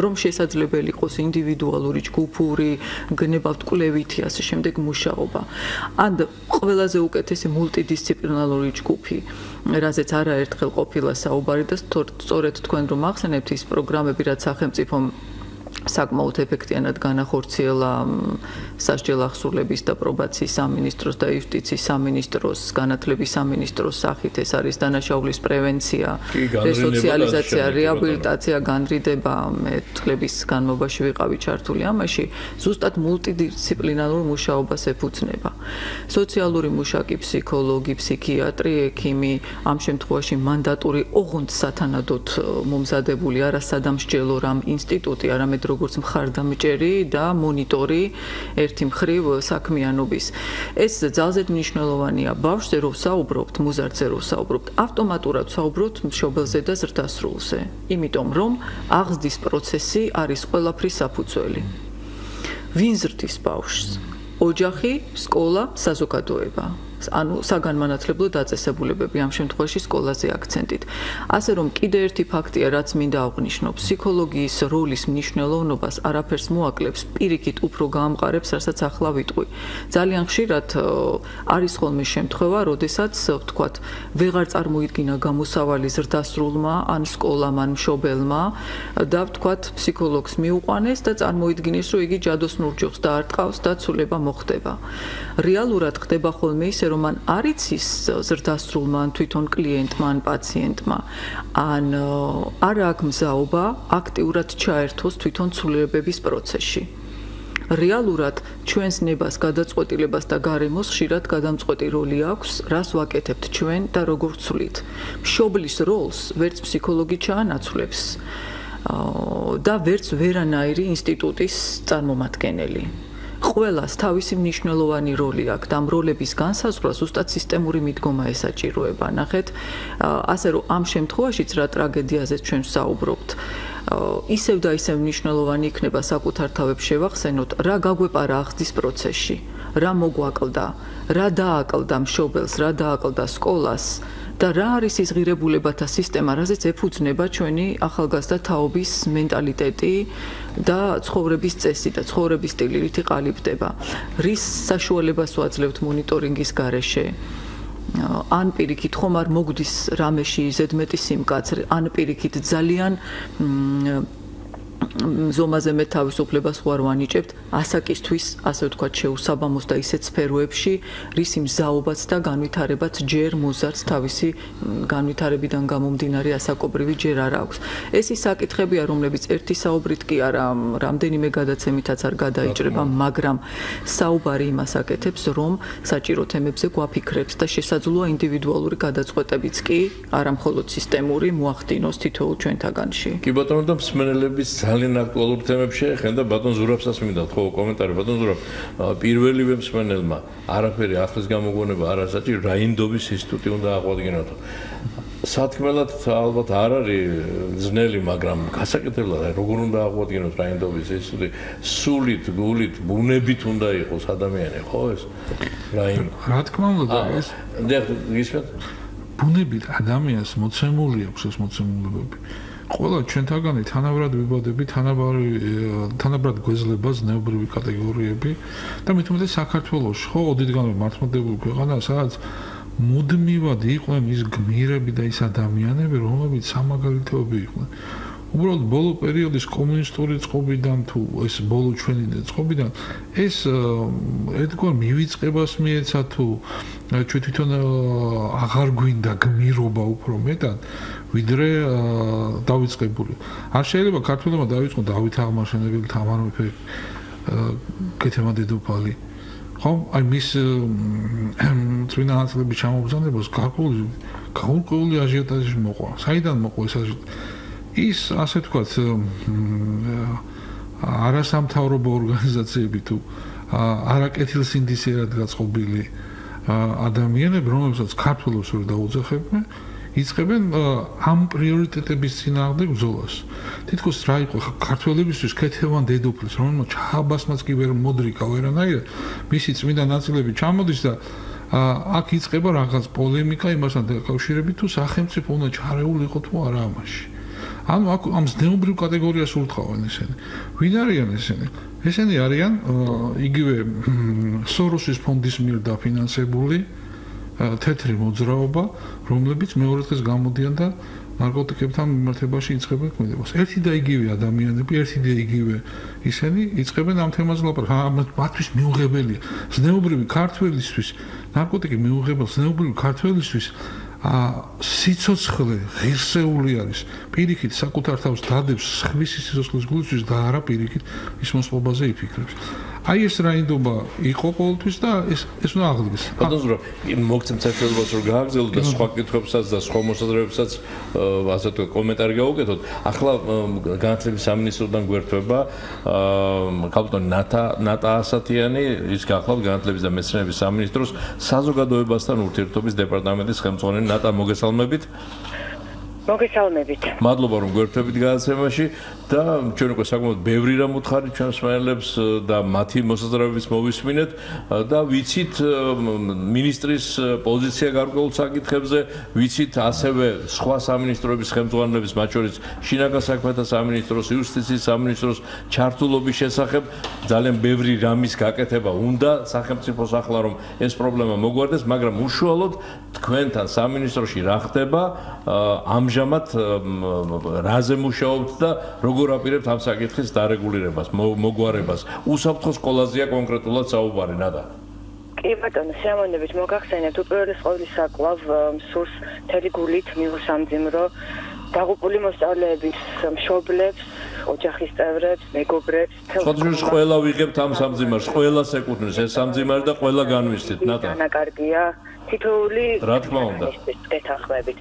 რომ შესაძლებელი იყოს ინდივიდუალური, ჯგუფური, გნებავთ კვლევითი, ასე შემდეგ მუშაობა. ან ყველაზე უკეთესი მულტიდისციპლინარული ჯგუფი, რაზეც არაერთხელ ყოფილა საუბარი და სწორედ თქვენ რომ ახსენებთ ის პროგრამები, რაც სახელმწიფომ საკმაოდ ეფექტიანად განახორციელა სასჯელ ახსულების და პრობაციის სამინისტროს და იუსტიციის სამინისტროს, განათლების სამინისტროს სახით. ეს არის დანაშაულის პრევენცია, რესოციალიზაცია, რეაბილიტაცია, განრიდება. მე წლების განმავლობაში ვიყავი ჩართული ამაში, ზუსტად მულტიდისციპლინარულ მუშაობას ეფუძნება. სოციალური მუშაკი, ფსიქოლოგი, ფსიქიატრი, ექიმი, ამ შემთხვევაში მანდატური ოღონდ სათანადოდ მომზადებული არასადამსჯელო რამ ინსტიტუტი, არამედ როგორც მხარდამჭერი და მონიტორი ერთი მხრივ საქმიანობის. ეს ძალზედ მნიშვნელოვანია ბავშვზე რო ვსაუბრობთ, მოზარდზე რო ვსაუბრობთ, ავტომატურად ვსაუბრობთ მშობელზე და ზრდასრულზე, იმიტომ რომ აღზრდის პროცესი არის ყველაფრის საფუძველი. ვინ ზრდის ბავშვს? ოჯახი, სკოლა, საზოგადოება. ანუ საგანმანათლებლო დაწესებულებები ამ შემთხვევაში სკოლაზე აქცენტით. ასე რომ კიდე ერთი ფაქტია, რაც მინდა აღვნიშნო, ფსიქოლოგიის როლის მნიშვნელოვნობას არაფერს მოაკლებს, პირიქით უფრო გაამყარებს, რასაც ახლა ვიტყვი. ძალიან ხშირად არის ხოლმე შემთხვევა, როდესაც ვთქვათ, ვეღარ წარმოიდგინა გამოსავალი ზრდასრულმა, ან სკოლამ, ან მშობელმა და ვთქვათ, ფსიქოლოგს მიუყვანეს და წარმოიდგინეს, რომ იგი ჯადოსნურ ჯოხს დაარტყავს და ცვლილება მოხდება. რეალურად ხდება ხოლმე ისე, რომ მან არ იცის ზრდასრულმა, ან თვითონ კლიენტმა, ან პაციენტმა, ან არ აქვს მზაობა აქტიურად ჩაერთოს თვითონ ცვლილებების პროცესში. რეალურად ჩვენს ნებას, გადაწყვეტილებას და გარემოს ხშირად გადამწყვეტი როლი აქვს, რას ვაკეთებთ ჩვენ და როგორ ვცვლით. მშობლის როლს ვერც ფსიქოლოგი ჩაანაცვლებს და ვერც ვერანაირი ინსტიტუტის წარმომადგენელი. ყველას თავისი მნიშვნელოვანი როლი აქვს და ამ როლების განსაზღვრას ზუსტად სისტემური მიდგომა ესაჭიროება. ნახეთ, ასე რომ ამ შემთხვევაშიც რა ტრაგედიაზე ჩვენ ვსაუბრობთ, ისევ და ისევ მნიშვნელოვანი იქნება საკუთარ თავებს შევახსენოთ, რა გაგვეპარა აღზრდის პროცესში, რა მოგვაკლდა, რა დააკლდა მშობელს, რა დააკლდა სკოლას და რა არის ის ღირებულებათა სისტემა, რაზეც ეფუძნება ჩვენი ახალგაზრდა თაობის მენტალიტეტი და ცხოვრების წესი და ცხოვრების სტილი რითი ყალიბდება. რის საშუალებას ვაძლევთ მონიტორინგის გარეშე? ან პირიქით ხომ არ მოგდის რამეში ზედმეტი სიმკაცრე, ან პირიქით ძალიან ზომაზე მე თავისუფლებას ვარ ვანიჭებთ ასაკისთვის, ასე ვთქვათ, შეუსაბამოს და ისეთ სფეროებში, რისი მზაობაც და განვითარებაც ჯერ მოზარდს თავისი განვითარებიდან გამომდინარე ასაკობრივი ჯერ არ აქვს. ეს ის საკითხებია, რომლებიც ერთი საუბრით კი არა, რამდენიმე გადაცემითაც არ გადაიჭრება, მაგრამ საუბარი იმას აკეთებს, რომ საჭირო თემებზე გვაფიქრებს და შესაძლოა ინდივიდუალური გადაწყვეტებიც კი, არა მხოლოდ სისტემური, მოახდინოს თითოეულ ჩვენთაგანში. კი ბატონო, და მსმენელების ძალიან აქტუალურ თემებში ეხება და ბატონ ზურაბსაც მინდა ხო კომენტარი. ბატონ ზურაბ, პირველივე მსმენელმა არაფერი ახლის გამოგონება არ ასაჭირო, რაინდობის ინსტიტუტი უნდა აღვადგინოთ. სათქმელად ალბათ არ არის ძნელი, მაგრამ გასაკეთებლად როგორ უნდა აღვადგინოთ რაინდობის ინსტიტუტი? სულით, გულით, ბუნებით უნდა იყოს ადამიანი, ხო ეს? რა თქმა უნდა, ეს ისმენთ? ბუნებით ადამიანს მოცემული აქვს ეს მოცემულებები. ყველა ჩვენთაგანი თანაბრად ვიბადები, თანაბრად გვეძლება ზნეობრივი კატეგორიები და მით უმეტეს საქართველოში, ხო, ოდითგანვე მართლმადიდებელი ქვეყანაა, სადაც მუდმივად იყვნენ ის გმირები და ის ადამიანები, რომლებიც სამაგალითოები იყვნენ. უბრალოდ ბოლო პერიოდის კომუნისტური წყობიდან თუ ეს ბოლო ჩვენი წყობიდან ეს ერთგვარ მივიწყებას მიეცა თუ ჩვენ თვითონ აღარ გვინდა გმირობა უფრო მეტად ვიდრე დავიწყებული. არ შეიძლება ქართველებმა დავიწყონ დავით აღმაშენებელი, თამარ მეფე, კეთემა დედოფალი. ხო, აი მის წვინა ნაწილების ჩამობრძანებას გაურკვეველი აჟიოტაჟი მოყვა. საიდან მოყვა ეს აჟიოტაჟი? ის ასე ვთქვათ არასამთავრობო ორგანიზაციები თუ არაკეთილსინდისიერად გაწყობილი ადამიანები, რომლებსაც ქართველებს ვერ დაუძახებენ, იწყებენ ამ პრიორიტეტების წინააღმდეგ ბრძოლას. თითქოს რა იყო ქართველებისთვის კეთევან დედოფლის, რომელმაც ჩააბასმაც კი ვერ მოდრიკა ვერანაირად, მისი წმინდა ნაწილები ჩამოდის და აქ იწყება რაღაც პოლემიკა იმასთან დაკავშირებით, თუ სახელმწიფო უნდა ჩარეულ იყო თუ არა ამაში. ანუ ამ ზნეობრივ კატეგორიას ურტყავენ ესენი. ვინ არიან ესენი? ესენი არიან იგივე სოროსის ფონდის მიერ დაფინანსებული თეთრი მოძრაობა, რომლებიც მეორე დღეს გამოდიან და ნარკოტიკებთან მიმართებაში იწყებენ ქმედებას. ერთი და იგივე ადამიანები, ერთი და იგივე ისინი იწყებენ ამ თემაზე ლაპარაკს. მათთვის მიუღებელია. ზნეობრივი ქართველისთვის, ნარკოტიკი მიუღებელია ზნეობრივი ქართველისთვის სიცოცხლე ღირსეული არის. პირიქით საკუთარ თავს დადებს სხვის სიცოცხლის გულისთვის და არა პირიქით ის მოსპობაზე იფიქრებს. აი ეს რაინდობა იყო ყოველთვის და ეს უნდა აღდგეს. ბატონო ზურაბ, მოგცემთ საერთოდ რომ გააგრძელოთ და სხვა კითხვებსაც და სხვა მოსაზრებებსაც ასე თუ კომენტარი გავუკეთოთ. ახლა განათლების სამინისტროდან გვერდება კაპიტანი ნატა ასათიანი, ის გახლავთ განათლების და მეცნიერების სამინისტროს საზოგადოებასთან ურთიერთობის დეპარტამენტის ხელმძღვანელი. ნატა, მოგესალმებით. მოგესალმებით. მადლობა რომ გვერდებით გადაცემაში და ჩვენ უკვე საკმაოდ ბევრი რამ უთხარით ჩვენს მსმენელებს და მათი მოსაზრებების მოვისმინეთ და ვიცით მინისტრის პოზიცია გარკვეულ საკითხებზე, ვიცით ასევე სხვა სამინისტროების ხელმძღვანელების, მათ შორის შინაგან საქმეთა სამინისტროს, იუსტიციის სამინისტროს ჩართულობის შესახებ ძალიან ბევრი რამის გაკეთება უნდა სახელმწიფოს ახლა რომ ეს პრობლემა მოგვარდეს, მაგრამ უშუალოდ თქვენთან სამინისტროში რა ხდება ამჟამად რაზე მუშაობთ და როგორ აპირებთ ამ საკითხის დარეგულირებას, მოგვარებას. უსაფრთხო სკოლაზეა კონკრეტულად საუბარი, ნატა. კი ბატონო, შემოვნებით მოგახსენებთ, უპირველეს ყოვლისა კვლავ სურს მთელი გულით მიუსამძიმრო დაღუპული მოსწავლეების მშობლებს, ოჯახის წევრებს, მეგობრებს, თელს ყველა ვიღებთ ამ სამძიმარს, ყველას ეკუთვნის ეს სამძიმარი და ყველა განვისთით, ნატა. ნაკარგია თითოეული რა თქმა უნდა გეთანხმებით.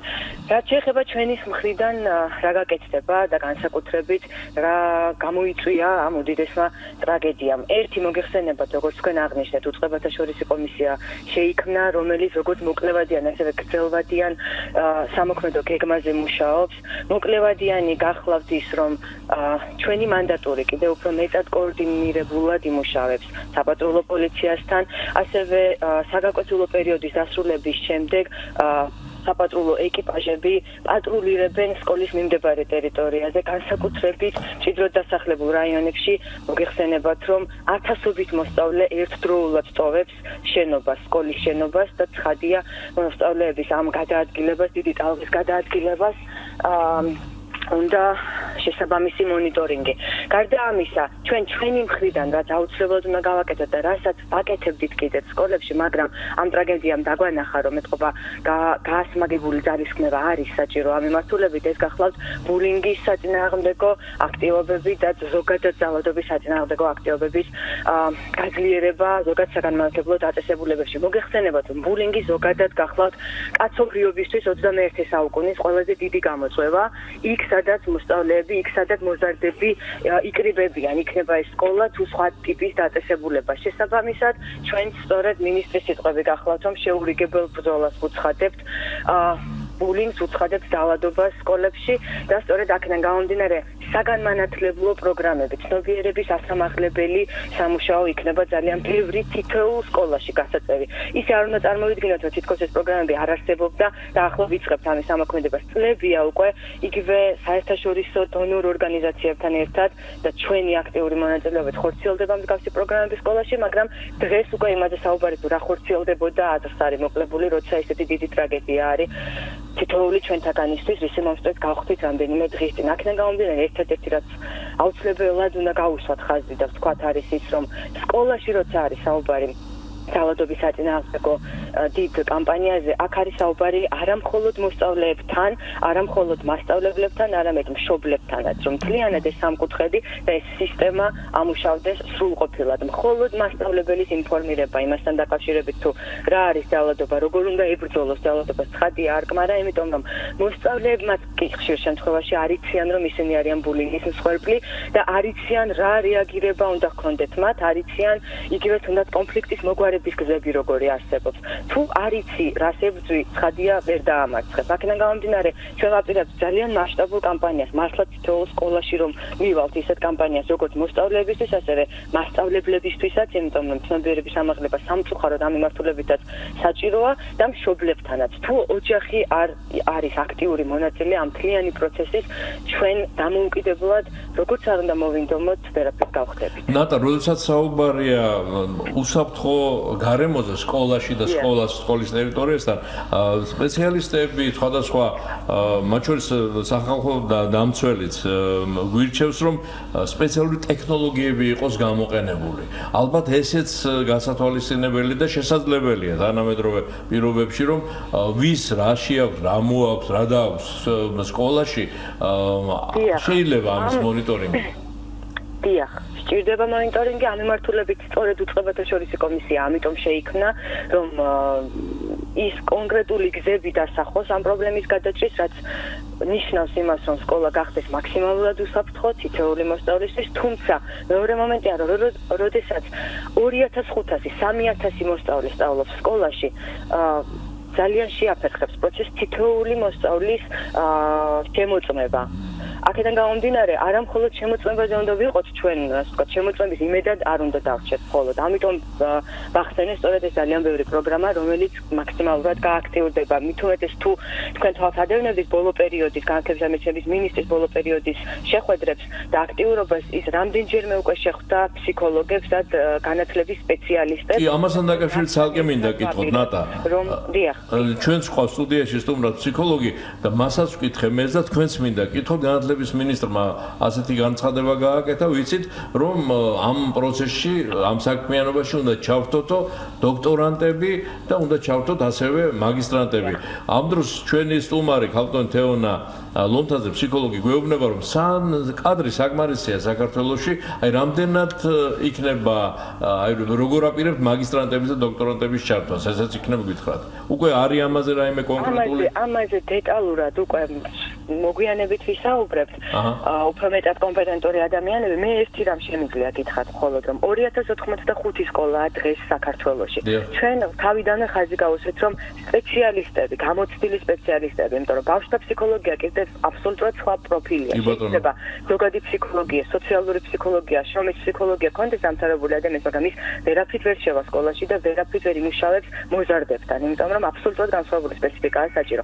რაც შეეხება ჩვენის მხრიდან რა გაკეთდება და განსაკუთრებით რა გამოიწვია ამ უდიდესმა ტრაგედიამ. ერთი მოგეხსენებათ, როგორც თქვენ აღნიშნეთ, უწყებათა შორისი კომისია შეიქმნა, რომელიც როგორც მოკლევადიან, ასევე გრძელვადიან სამოქმედო გეგმაზე მუშაობს. მოკლევადიანი გახლავთ ის, რომ ჩვენი მანდატური კიდევ უფრო მეტად კოორდინირებულად იმუშავებს საპატრულო პოლიციასთან, ასევე საგაკვეთილო პერიოდის დასრულების შემდეგ საპატრულო ეკიპაჟები პატრულირებენ სკოლის მიმდებარე ტერიტორიაზე, განსაკუთრებით მჭიდროდ დასახლებულ რაიონებში. მოგეხსენებათ, რომ ათასობით მოსწავლე ერთდროულად სწოვებს შენობას, სკოლის შენობას და ცხადია მოსწავლეების ამ გადაადგილებას, დიდი ტალღის გადაადგილებას უნდა შესაბამისი მონიტორინგი. გარდა ამისა, ჩვენი მხრიდან რაც აუცილებლად უნდა გავაკეთოთ და რასაც ვაკეთებდით კიდევ სკოლებში, მაგრამ ამ ტრაგედიამ დაგვანახა, რომ ეთყობა გაასმაგებული ძალისხმევა არის საჭირო ამ მიმართულებით, ეს გახლავთ ბულინგის საწინააღმდეგო აქტივობები და ზოგადად ძალადობის საწინააღმდეგო აქტივობების გაძლიერება ზოგადად საგანმანათლებლო დაწესებულებებში. მოგეხსენებათ, რომ ბულინგი ზოგადად გახლავთ კაცობრიობისთვის 21 საუკუნის ყველაზე დიდი გამოწვევა. იქ სადაც მოსწავლეები, იქ სადაც მოზარდები იკრიბებიან, იქნება ეს სკოლა თუ სხვა ტიპის დაწესებულება. შესაბამისად, ჩვენ სწორედ მინისტრის სიტყვები გახლავთ, რომ შეურიგებელ ბრძოლას უცხადებთ ბულინგს, უცხადებთ ძალადობას სკოლებში და სწორედ აქედან გამომდინარე საგანმანათლებლო პროგრამები, ცნობიერების ასამაღლებელი სამუშაო იქნება ძალიან ბევრი თითოეულ სკოლაში გასაწევი. ისე არ უნდა წარმოვიდგინოთ, რომ თითქოს ეს პროგრამები არ არსებობდა და ახლა ვიწყებთ ამის სამოქმედებას. წლებია უკვე იგივე საერთაშორისო დონორ ორგანიზაციებთან ერთად და ჩვენი აქტიური მონაწილეობით ხორციელდება მსგავსი პროგრამები სკოლაში, მაგრამ დღეს უკვე იმაზე საუბარი თუ რა ხორციელდებოდა აზრს არის მოკლებული, როცა ესეთი დიდი ტრაგედია არის თითოეული ჩვენთაგანისთვის, ისი მომსწრეთ გავხდით რამდენიმე დღის წინ. აქედან გამომდინარე, ერთ-ერთი რაც აუცილებლად უნდა გავუსვათ ხაზი და ვთქვათ არის ის, რომ სკოლაში როცა არის საუბარი ძალადობის საწინააღმდეგო დიდ კამპანიაზე, აქ არის საუბარი არა მხოლოდ მოსწავლეებთან, არა მხოლოდ მასწავლებლებთან, არამედ მშობლებთანაც, რომ მთლიანად ეს სამკუთხედი და ეს სისტემა ამუშავდეს სრულყოფილად. მხოლოდ მასწავლებლის ინფორმირება იმასთან დაკავშირებით თუ რა არის ძალადობა, როგორ უნდა ებრძოლოს ძალადობას, ცხადია არ კმარა, იმიტომ რომ მოსწავლეებმაც კი ხშირ შემთხვევაში არიციან, რომ ისინი არიან ბულინგის მსხვერპლი და არიციან რა რეაგირება უნდა ჰქონდეთ მათ, არიციან იგივე თუნდაც კონფლიქტის მოგვარების გზები როგორი არსებობს. თუ არიცი რას ებრძვი, ცხადია ვერ დაამარცხებ. აქედან გამომდინარე, ჩვენ ვაპირებთ ძალიან მასშტაბურ კამპანიას, მართლაც თითოეულ სკოლაში რომ მივალთ ისეთ კამპანიას, როგორც მოსწავლეებისთვის, ასევე მასწავლებლებისთვისაც, იმიტომ რომ ცნობიერების ამაღლება სამწუხაროდ ამ მიმართულებითაც საჭიროა და მშობლებთანაც. თუ ოჯახი არ არის აქტიური მონაწილე ამ მთლიანი პროცესის, ჩვენ დამოუკიდებლად როგორც არ უნდა მოვინდომოთ, ვერაფერს გავხდებით. ნატა, როდესაც საუბარია უსაფრთხო გარემოზე სკოლაში და სკოლის ტერიტორიასთან სპეციალისტები სხვადასხვა მათ შორის სახალხო დამცველიც გვირჩევს რომ სპეციალური ტექნოლოგიები იყოს გამოყენებული. ალბათ ესეც გასათვალისწინებელი და შესაძლებელია თანამედროვე პირობებში რომ ვის რა შეაქვს, რა მოაქვს, რა დააქვს სკოლაში შეიძლება ამის მონიტორინგი. დიახ, სჭირდება მონიტორინგი, ამ მიმართულებით სწორედ უწყებათა შორისი კომისია ამიტომ შეიქმნა, რომ ის კონკრეტული გზები დასახოს ამ პრობლემის გადაჭრის, რაც ნიშნავს იმას, რომ სკოლა გახდეს მაქსიმალურად უსაფრთხო თითოეული მოსწავლისთვის, თუმცა მეორე მომენტია, რომ როდესაც 2500-3000 მოსწავლე სწავლობს სკოლაში, ძალიან შეაფერხებს პროცესს თითოეული მოსწავლის შემოწმება. აქედან გამომდინარე, არა მხოლოდ შემოწმებაზე უნდა ვიყოთ ჩვენ, ასე ვთქვათ, შემოწმების იმედად არ უნდა დავრჩეთ მხოლოდ. ამიტომ ვახსენე სწორედ ეს ძალიან ბევრი პროგრამა, რომელიც მაქსიმალურად გააქტიურდება. მით უმეტეს თუ თქვენ თვალს ადევნებთ ბოლო პერიოდის განათლებისა და მეცნიერების მინისტრის ბოლო პერიოდის შეხვედრებს და აქტიურობას, ის რამდენჯერმე უკვე შეხვდა ფსიქოლოგებს და განათლების სპეციალისტებს. კი, ამასთან დაკავშირებით ცალკე მინდა გითხოთ, ნატა. რომ დიახ. ჩვენ სხვა სტუდიაში სტუმრად ფსიქოლოგი და მასაც ვკითხე მეც და თქვენც მინდა გითხოთ განათლების მინისტრმა ასეთი განცხადება გააკეთა, ვიცით, რომ ამ პროცესში, ამ საქმიანობაში უნდა ჩავთოთო დოქტორანტები და უნდა ჩავთოთ ასევე მაგისტრანტები. ამ დროს ჩვენი სტუმარი ქალბატონი თეონა ლომთაძე ფსიქოლოგი გვეუბნება, რომ კადრი საკმარისია საქართველოში, აი რამდენად იქნება, აი როგორ აპირებთ მაგისტრანტების და დოქტორანტების ჩართვას, ესეც იქნება გითხრათ. უკვე არის ამაზე რაიმე კონკრეტული? ამაზე დეტალურად უკვე მოგვიანებით ვისაუბრებთ. უფრო მეტად კომპეტენტური ადამიანები, მე ერთი რამ შემიძლია გითხრათ მხოლოდ, რომ 2095 სკოლაა დღეს საქართველოში. ჩვენ თავიდანვე ხაზი გავუსვით, რომ სპეციალისტები, გამოცდილი სპეციალისტები, იმიტომ რომ ბავშვთა ფსიქოლოგია კიდევ აბსოლუტურად სხვა პროფილია. შეიძლება ზოგადი ფსიქოლოგია, სოციალური ფსიქოლოგია, შრომის ფსიქოლოგია კონდეს დამთავრებული ადამიანს, მაგრამ ის ვერაფრით ვერ შევა სკოლაში და ვერაფრით ვერ იმუშავებს მოზარდებთან, იმიტომ რომ აბსოლუტურად განსხვავებული სპეციფიკაა საჭირო.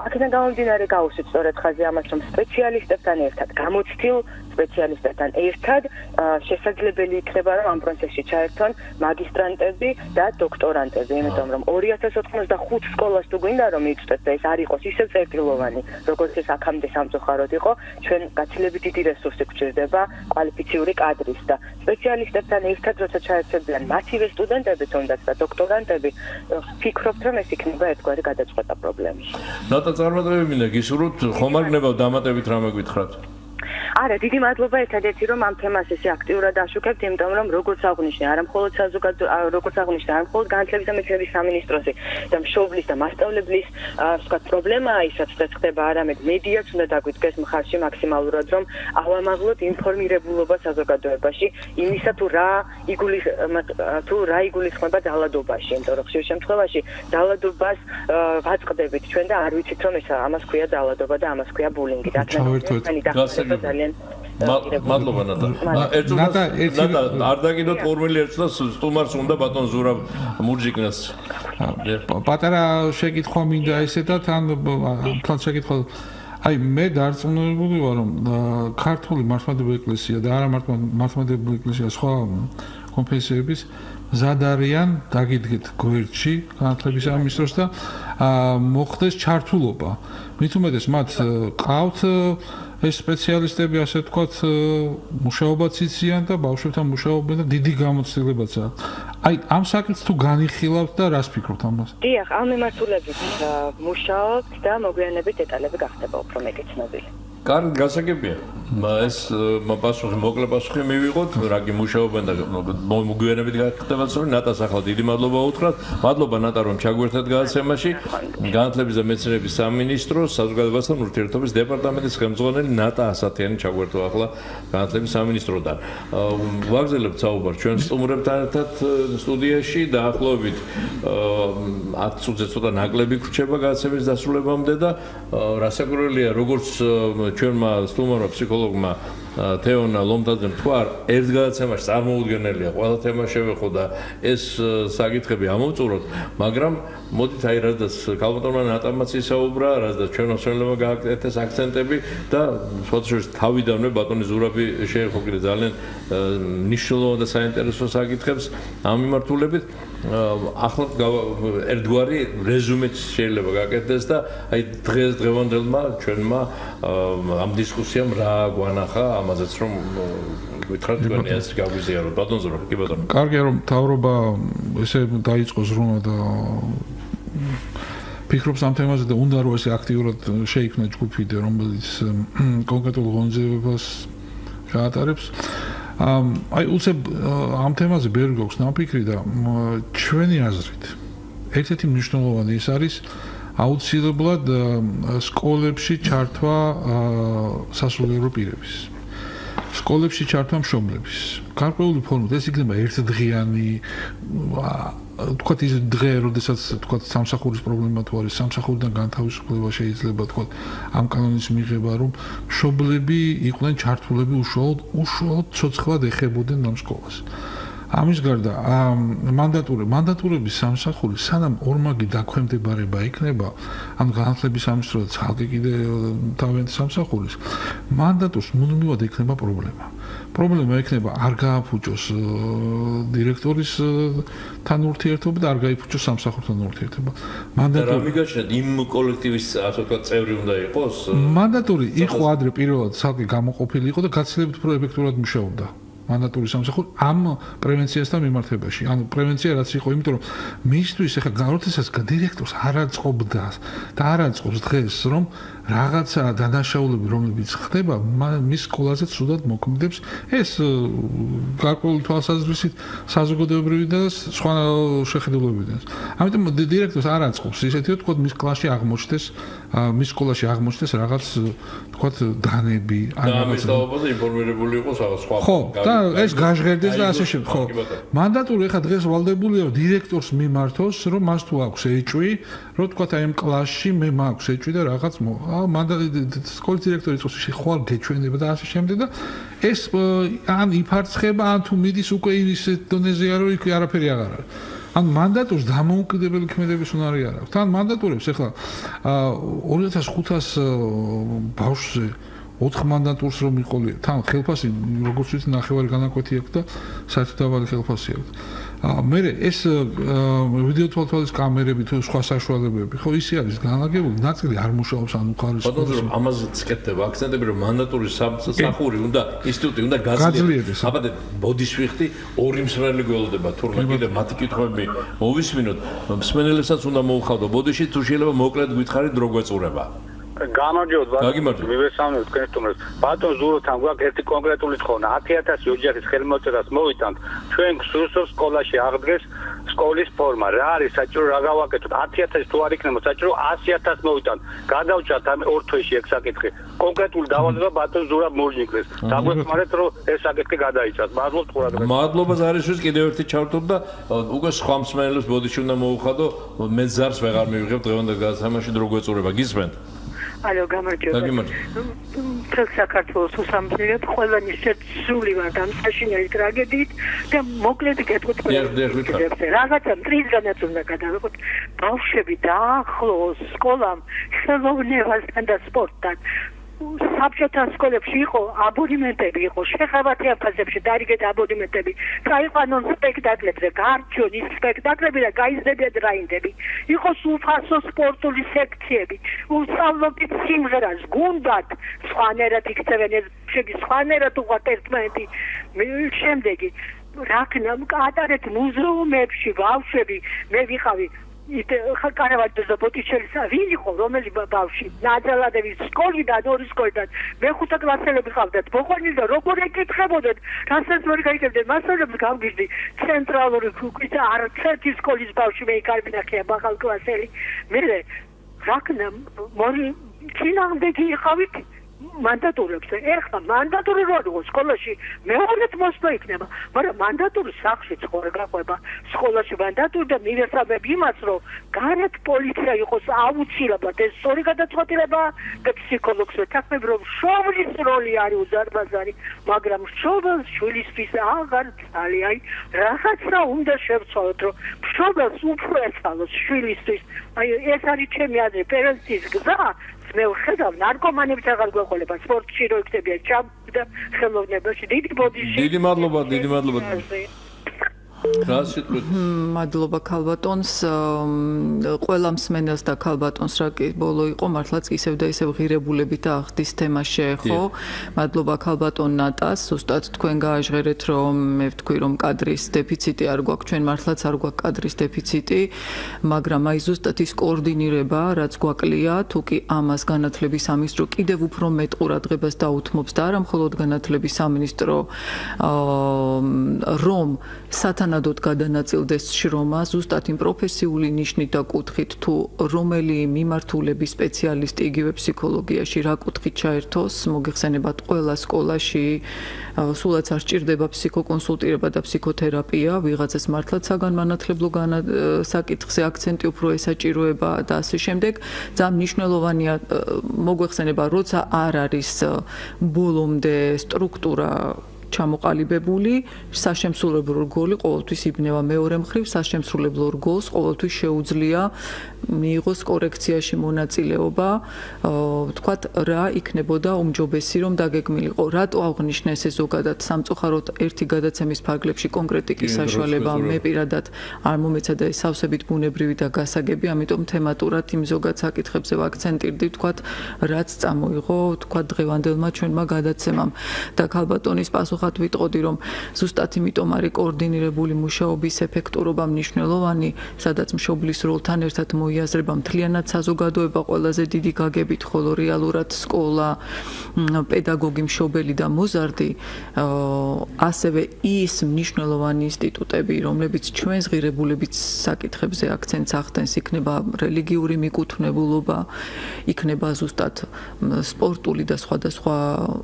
აქედან გამომდინარე გავუსვით სწორედ ხაზი ამას, რომ სპეციალისტებთან ერთად, გამოცდილ სპეციალისტებთან ერთად შესაძლებელი იქნება, რომ ამ პროცესში ჩაერთონ მაგისტრანტები და დოქტორანტები, იმიტომ რომ 2095 სკოლას თუ გვინდა რომ იწვევთ და ეს არ იყოს ისევ წერტილოვანი, როგორც ეს აქამდე სამწუხაროდ იყო, ჩვენ გაცილებით დიდი რესურსი გვჭირდება კვალიფიციური კადრის და სპეციალისტებთან ერთად როცა ჩაერთვებიან მათივე სტუდენტები თუნდაც და დოქტორანტები, ვფიქრობთ, რომ ეს იქნება ერთგვარი გადაწყვეტა პრობლემის. ნატა წარმატებები მინდა გისურვოთ, ხომ არ გნებავთ დამატებით რამე გითხრათ? არა, დიდი მადლობა ერთადერთი რომ ამ თემას ესე აქტიურად აშუქებთ, იმიტომ რომ როგორც აღვნიშნე, არა მხოლოდ განათლებისა და მეცნიერების სამინისტროსი და მშობლის და მასწავლებლის ვთქვათ პრობლემაა ის, რაც ხდება, არამედ მედიაც უნდა დაგვიდგეს მხარში მაქსიმალურად, რომ ავამაღლოთ ინფორმირებულობა საზოგადოებაში იმისა თუ რა იგულისხმება ძალადობაში, იმიტომ რომ ხშირ შემთხვევაში ძალადობას ვაწყდებით ჩვენ და არ ვიცით რომ ეს ამას ქვია ძალადობა და ამას ქვია ბულინგი. მადლობა ნატა. ნატა არ დაგიდოთ ფორმული ერთს სტუმარს უნდა ბატონ ზურაბ მურჯიკნელს. პატარა შეკითხვა მინდა ესე და თან შეკითხვა. აი მე დარწმუნებული ვარ რომ ქართული მართლმადიდებელი ეკლესია და არა მართლმადიდებელი ეკლესია სხვა კონფესიების მზად არიან დაგიდგეთ გვერდში განათლების სამინისტროს და მოხდეს ჩართულობა. მით უმეტეს მათ ყავთ ეს სპეციალისტები, ასე ვთქვათ, მუშაობაც იციან და ბავშვებთან მუშაობენ და დიდი გამოცდილებაც აქვს. აი, ამ საკითხს თუ განიხილავთ და რას ფიქრობთ ამას? დიახ, ამ მიმართულებით მუშაობთ და მოგვიანებით დეტალები გახდება უფრო მეტი ცნობილი. კარგი, გასაგებია. ეს მოკლე პასუხი მივიღოთ, რა კი მუშაობენ და მოგვიანებით გახდება ცნობილი. ნატას ახლა დიდი მადლობა უთხრათ. მადლობა ნატა რომ ჩაგვერთეთ გადაცემაში. განათლებისა და მეცნიერების სამინისტროს საზოგადოებასთან ურთიერთობის დეპარტამენტის ხელმძღვანელი ნატა ასათიანი ჩაგვერთო ახლა განათლების სამინისტროდან. ვაგზელებთ საუბარს ჩვენ სტუმრებთან ერთად სტუდიაში დაახლოებით 10 წუთზე ცოტა ნაკლები გრჩება გადაცემის დასრულებამდე და რასაკვირველია როგორც ჩვენმა სტუმარმა ფსიქოლოგმა თეონა ლომთაძემ თქვა, ერთ გადაცემაში წარმოუდგენელია, ყველა თემა შევეხო და ეს საკითხები ამოვწუროთ, მაგრამ მოდით აი რადგან ქალბატონმა ნატამაც ისაუბრა, რადგან ჩვენ მოსვენებმა გააკეთეს აქცენტები და სხვადასხვა თავიდანვე ბატონი ზურაბი შეეხო კიდე ძალიან მნიშვნელოვან და საინტერესო საკითხებს ამ მიმართულებით. ახლა ერთგვარი რეზუმეც შეიძლება გაკეთდეს და აი დღევანდელმა ჩვენმა ამ დისკუსიამ რა გვანახა ამაზეც რომ გითხრათ თქვენი ეს გაგვიზიაროთ ბატონ ზურაბ კი ბატონო კარგია რომ მთავრობა ესე დაიწყო ზრუნვა და ფიქრობს ამ თემაზე და უნდა რომ ესე აქტიურად შეიქმნა ჯგუფი რომელიც კონკრეტულ ღონისძიებას გაატარებს აი უცებ ამ თემაზე ბევრი გვაქვს ნაფიქრი და ჩვენი აზრით ერთ-ერთი მნიშვნელოვანი ის არის აუცილებლად სკოლებში ჩართვა სასულიერო პირების სკოლებში ჩართვა მშობლების გარკვეული ფორმით ეს იქნება ერთდღიანი თქვათ ის დღე როდესაც თქვათ სამსახურის პრობლემა თუ არის სამსახურიდან განთავისუფლება შეიძლება თქვათ ამ კანონის მიღება რომ მშობლები იყვნენ ჩართულები უშუალოდ ცოცხლად ეხებოდნენ ამ სკოლას ამის გარდა მანდატურების სამსახური სანამ ორმაგი დაქვემდებარება იქნება ან განათლების სამინისტროს ცალკე კიდე თავიანთი სამსახურის მანდატურს მუდმივად იქნება პრობლემა იქნება არ გააფუჭოს დირექტორის თან ურთიერთობა და არ გაიფუჭოს სამსახურთან ურთიერთობა მანდატური მიგაჩნიათ იმ კოლექტივის ასე ვთქვათ წევრი უნდა იყოს მანდატური იყო ადრე პირველად ცალკე გამოყოფილი იყო და გაცილებით უფრო ეფექტურად მუშაობდა მანდატური სამსახური ამ პრევენციასთან მიმართებაში. ანუ პრევენცია რაც იყო, იმიტომ რომ მისთვის ახლა განათლებისას დირექტორს არ აწყობდა და არ აწყობს დღეს, რომ რაღაცა დანაშაულები, რომლებიც ხდება, მის სკოლაზე ცუდად მოქმედებს. ეს გარკვეული თვალსაზრისით საზოგადოებრივი და სხვა შეხედულებიდან. ამიტომ დირექტორს არ აწყობს ისეთი, რომ თქვა მის კლასში აღმოჩნდეს, მის სკოლაში აღმოჩნდეს რაღაც თქვა დანები, ან ამის დაობაზე ინფორმირებული იყოს რაღაც სხვა. ხო, და ეს გაჟღერდეს და ასე შემდეგ. ხო. მანდატური ახლა დღეს ვალდებულია დირექტორს მიმართოს, რომ მას თუ აქვს ეჭვი, რომ თქვა აი ამ კლასში მე მაქვს ეჭვი და რაღაც სკოლის დირექტორი იყოს ხვალ გეჩვენება და ასე შემდეგ და ეს ან იფარცხება, ან თუ მიდის უკვე ის დონეზეა, რომ იქ არაფერი აღარ არის. ან მანდატურს დამოუკიდებელი ქმედების უნარი არ აქვს. თან მანდატურებს ახლა 2500 ბავშვზე 4 მანდატურს რომ იყოლია. თან ხელფასი როგორც ვიცი ნახევარი განაკვეთი აქვს და საერთოდ დაბალი ხელფასი აქვს. მე ეს ვიდეო თვალთვალის კამერები თუ სხვა საშუალებები ხო ისე არის განლაგებული ნაწილი არ მუშაობს ან უხარისხობს რომ ამაზე წკეთდება აქცენტები რომ მანდატური სამსახური უნდა ინსტიტუტი უნდა გაძლიერდეს აბა ბოდიშვიხტი ორი მსმენელი გველოდება თურმე კიდე მათი კითხვები მოვისმინოთ მსმენელებსაც უნდა მოუხავდო ბოდიში თუ შეიძლება მოკლედ გითხარით რო გვეწურება გამარჯობთ ბატონო მივესალმებით თქვენ სტუმრებს ბატონ ზუროთან გვაქვს ერთი კონკრეტული თხოვნა 10000 ოჯახის ხელმოწერას მოვიტანთ ჩვენ სრუსოს სკოლაში აღდგეს სკოლის ფორმა რა არის საჭირო რა გავაკეთოთ 10000 თუ არ იქნება საჭირო 100000 მოვიტანთ გადავჭათ ამ ორ თვეში ეგ საკითხი კონკრეტული დავალება ბატონ ზურაბ მურჯიკნელს დაგვეხმარეთ რომ ეს საკითხი გადაიწას მადლობთ ყურადღებას მადლობა ზარისთვის კიდევ ერთი ჩავთოთ და უკვე სხვა მსმენელებს ბოდიში უნდა მოუხადო მე ზარს ვეღარ მივიღებ დღევანდელ გადაცემაში დრო გვეწურება გისმენთ ალო გამარჯობა. თელ საქართველოს უსამართლოდ ყველანი შეცვლილი ვარ ამ საშინელი ტრაგედიით და მოკლედ გეტყვით რაღაცა მტრისგანაც უნდა გადავიყოთ ბავშვები დაახლოს სკოლამ ხელოვნებასთან და სპორტთან საბჭოთა სკოლებში იყო აბონემენტები იყო შეხავათი აფაზებში დარიგეთ აბონემენტები წაიყვანონ სპექტაკლებზე გარჩონი სპექტაკლები და გაიზრდებიან რაინდები იყო უფასო სპორტული სექციები უსწავლობთ სიმღერას გუნდად სხვანაირად იქცევენ ეს სხვანაირად უყვართ ერთმანეთი შემდეგი რაკნა ატარეთ მუზეუმებში ბავშვები მე ვიყავი ხაკარავაძე ბოტიჩელის ვინ იყო რომელი ბავშვი ნაძალადების სკოლიდან ორი სკოლიდან მეხუთე კლასელები ყავდათ ბოყონი და როგორ ეკითხებოდეთ რასაც ვერ გაიგებდნენ მასწავლებლებს გავგიჟდი ცენტრალური ქუქის არც ერთი სკოლის ბავშვი მე იქ არ მინახია ბაღალ კლასელი მე რაკნა მორი წინააღმდეგი იყავით მანდატურებს ეხლა მანდატური რო იყო სკოლაში მეორედ მოსვლა იქნება მაგრამ მანდატური სახში ცხოვრება გაყვება სკოლაში მანდატური და მივესალმები იმას რომ გარეთ პოლიცია იყოს აუცილებლად ეს სწორი გადაწყვეტილება და ფსიქოლოგს ვეთანხმებ რომ შოვლის როლი არის უზარმაზარი მაგრამ შოველს შვილისთვის აღარ ძალიან რაღაცა უნდა შევცვალოთ რომ შოველს უფრო ეცვალოს შვილისთვის აი ეს არის ჩემი აზრი პერენცის გზა მე ვხედავ ნარკომანებს აღარ გვეყოლება სპორტში რო იქნებიან ჩამდა ხელოვნებაში დიდი ბოდიში დიდი მადლობა მადლობა ქალბატონს, ყველა მსმენელს და ქალბატონს რა ბოლო იყო, მართლაც ისევ და ისევ ღირებულებით და ახდის თემა შეეხო. მადლობა ქალბატონ ნატას, ზუსტად თქვენ გააჟღერეთ, რომ მე ვთქვი, რომ კადრის დეფიციტი არ გვაქვს, ჩვენ მართლაც არ გვაქვს კადრის დეფიციტი, მაგრამ აი ზუსტად ის კოორდინირება, რაც გვაკლია, თუ კი ამას განათლების სამინისტრო კიდევ უფრო მეტ ყურადღებას დაუთმობს და არა მხოლოდ განათლების სამინისტრო, რომ სათანადოდ გადანაწილდეს შრომა, ზუსტად იმ პროფესიული ნიშნით და კუთხით, თუ რომელი მიმართულების სპეციალისტი იგივე ფსიქოლოგიაში რა კუთხით ჩაერთოს, მოგეხსენებათ ყველა სკოლაში სულაც არ სჭირდება ფსიქოკონსულტირება და ფსიქოთერაპია, ვიღაცას მართლაც საგანმანათლებლო საკითხზე აქცენტი უფრო ესაჭიროება და ასე შემდეგ. ძალიან მნიშვნელოვანია მოგეხსენება, როცა არ არის ბოლომდე სტრუქტურა ჩამოყალიბებული, საშემსრულებლო რგოლი ყოველთვის იბნევა მეორე მხრივ, საშემსრულებლო რგოლს ყოველთვის შეუძლია მიიღოს კორექციაში მონაწილეობა, ვთქვათ, რა იქნებოდა უმჯობესი, რომ დაგეგმილიყო. რატო აღნიშნე ესე ზოგადად სამწუხაროდ ერთი გადაცემის ფარგლებში კონკრეტიკის საშუალება მე პირადად არ მომეცა და ეს სავსებით ბუნებრივი და გასაგები, ამიტომ თემატურად იმ ზოგად საკითხებზე ვაქცენტირდი, ვთქვათ, რაც წამოიღო, ვთქვათ, დღევანდელმა ჩვენმა გადაცემამ და ქალბატონის პასუხად ვიტყოდი, რომ ზუსტად იმიტომ არის კოორდინირებული მუშაობის ეფექტურობა მნიშვნელოვანი, სადაც მშობლის როლთან ერთად მოიაზრება მთლიანად საზოგადოება ყველაზე დიდი გაგებით, ხოლო რეალურად სკოლა, პედაგოგი, მშობელი და მოზარდი, ასევე ის მნიშვნელოვანი ინსტიტუტები, რომლებიც ჩვენს ღირებულებით საკითხებზე აქცენტს ახდენს, იქნება რელიგიური მიკუთვნებულობა, იქნება ზუსტად სპორტული და სხვადასხვა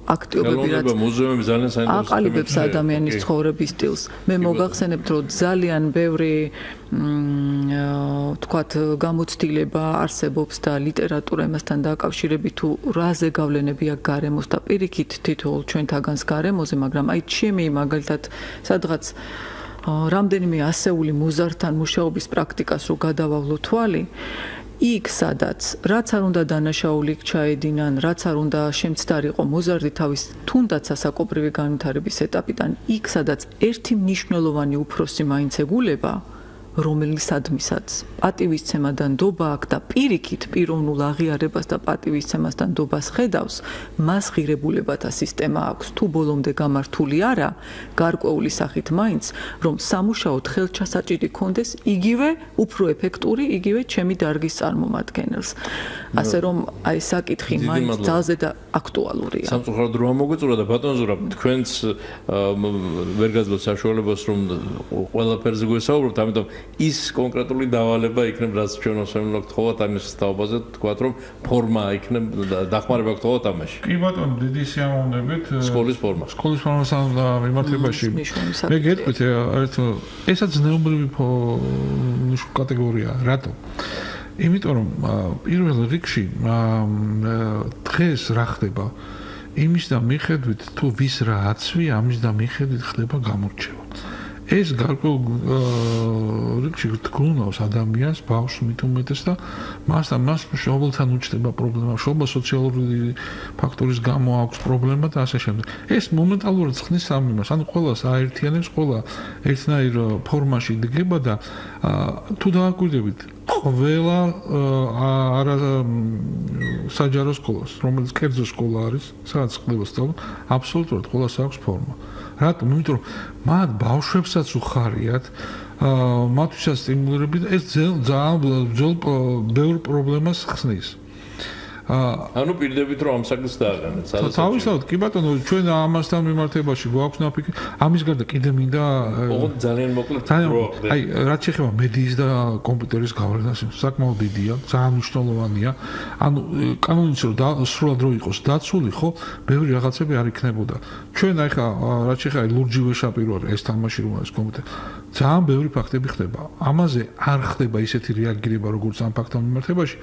აქტივობები, რაც აყალიბებს ადამიანის ცხოვრების სტილს. მე მოგახსენებთ, რომ ძალიან ბევრი ვთქვათ, გამოცდილება არსებობს და ლიტერატურა იმასთან დაკავშირებით, თუ რაზე გავლენები აქვს გარემოს და პირიქით თითოეულ ჩვენთაგანს გარემოზე, მაგრამ აი ჩემი მაგალითად სადღაც რამდენიმე ასეული მოზარდთან მუშაობის პრაქტიკას რო გადავავლო თვალი, იქ სადაც რაც არ უნდა დანაშაული ჩაედინან, რაც არ უნდა შემცდარიყო მოზარდი თავის თუნდაც ასაკობრივი განვითარების ეტაპიდან, იქ სადაც ერთი მნიშვნელოვანი უფროსი მაინც ეგულება, რომელისადმისაც პატივისცემა და ნდობა აქვს და პირიქით პიროვნულ აღიარებას და პატივისცემას და ნდობას ხედავს, მას ღირებულებათა სისტემა აქვს, თუ ბოლომდე გამართული არა, გარკვეული სახით მაინც, რომ სამუშაოდ ხელჩასაჭირი კონდეს იგივე უფრო ეფექტური, იგივე ჩემი დარგის წარმომადგენელს. ასე რომ აი საკითხი მაინც ძალზე და აქტუალურია. სამწუხაროდ რომ მოგეწურა და ბატონ ზურაბ, თქვენც ვერ გაძლევთ საშუალებას, რომ ყველაფერზე გვესაუბროთ, ამიტომ ის კონკრეტული დავალება იქნება, რაც ჩვენ მოსმენელო გთხოვათ ამის თაობაზე, თქვათ, რომ ფორმა იქნება, დახმარება გთხოვათ ამაში. კი ბატონო, დიდი სიამოვნებით. სკოლის ფორმა. სკოლის ფორმასთან მიმართებაში. მე გეტყვით, ესაც ზნეობრივი კატეგორია, რატო? იმიტომ რომ პირველ რიგში დღეს რა ხდება? იმის და მიხედვით, თუ ვის რა აცვია, ამის და მიხედვით ხდება გამორჩევა. ეს გარკვეულ რიგში გქონავს ადამიანს, ბავშვს მით უმეტეს და მას მშობელთან უჩნდება პრობლემა, მშობლა სოციალური ფაქტორის გამო აქვს პრობლემა და ასე შემდეგ. ეს მომენტალურად ხნის სამიმას, ანუ ყველას აერთიანებს, ყველა ერთნაირ ფორმაში დგება და თუ დააკვირდებით ყველა არა საჯარო სკოლას, რომელიც კერძო სკოლა არის, სადაც ყდება სწავლა, აბსოლუტურად ყველას აქვს ფორმა. რატომ? იმიტომ რომ მათ ბავშვებსაც უხარიათ, მათვისაც სტიმულირებით, ეს ძალიან ბევრ პრობლემას ხსნის. ანუ პირდებით რომ ამ საკითხს დააყენეთ. თავისთავად კი ბატონო, ჩვენ ამასთან მიმართებაში გვაქვს ნაფიქრი. ამის გარდა კიდე მინდა ძალიან მოკლედ აი რაც შეეხება მედიის და კომპიუტერის გავლენას, საკმაოდ დიდია, ძალიან მნიშვნელოვანია. ანუ კანონიც რომ სრულად რო იყოს დაცული, ხო, ბევრი რაღაცები არ იქნებოდა. ჩვენ აი ხა რაც შეეხება ლურჯი ვეშაპირო ეს თამაში რომ არის კომპიუტერი. ძალიან ბევრი ფაქტები ხდება. ამაზე არ ხდება ისეთი რეაგირება, როგორც ამ ფაქტთან მიმართებაში,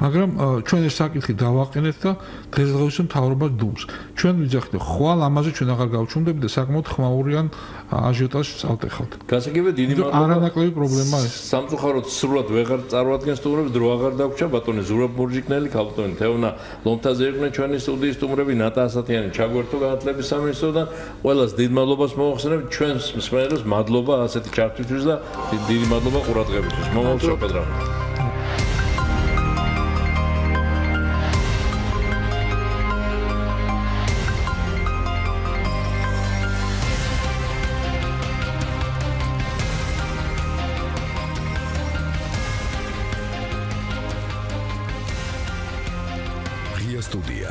მაგრამ ჩვენ ეს საკითხი დავაყენეთ და დღესდღეობით მთავრობა დუმს. ჩვენ ვიძახით, ხვალ ამაზე ჩვენ აღარ გავჩუმდებით და საკმაოდ ხმაურიან აჟიოტაჟს ავტეხავთ. გასაგებია დიდი მადლობა. არანაკლები პრობლემაა ეს. სამწუხაროდ სრულად ვეღარ წარმოადგენს სტუმრებს, დრო აღარ დაგვრჩა, ბატონი ზურაბ მურჯიკნელი, ქალბატონი თეონა ლომთაძე იყვნენ ჩვენი სტუდიის სტუმრები, ნატა ასათიანი ჩაგვერთო განათლების სამინისტროდან. ყველას დიდ მადლობას მოახსენებთ, ჩვენს მსმენელებს მადლობა ასეთი ჩართვისთვის და დიდი მადლობა ყურადღებისთვის. მომავალ შეხვედრამდე. სტუდია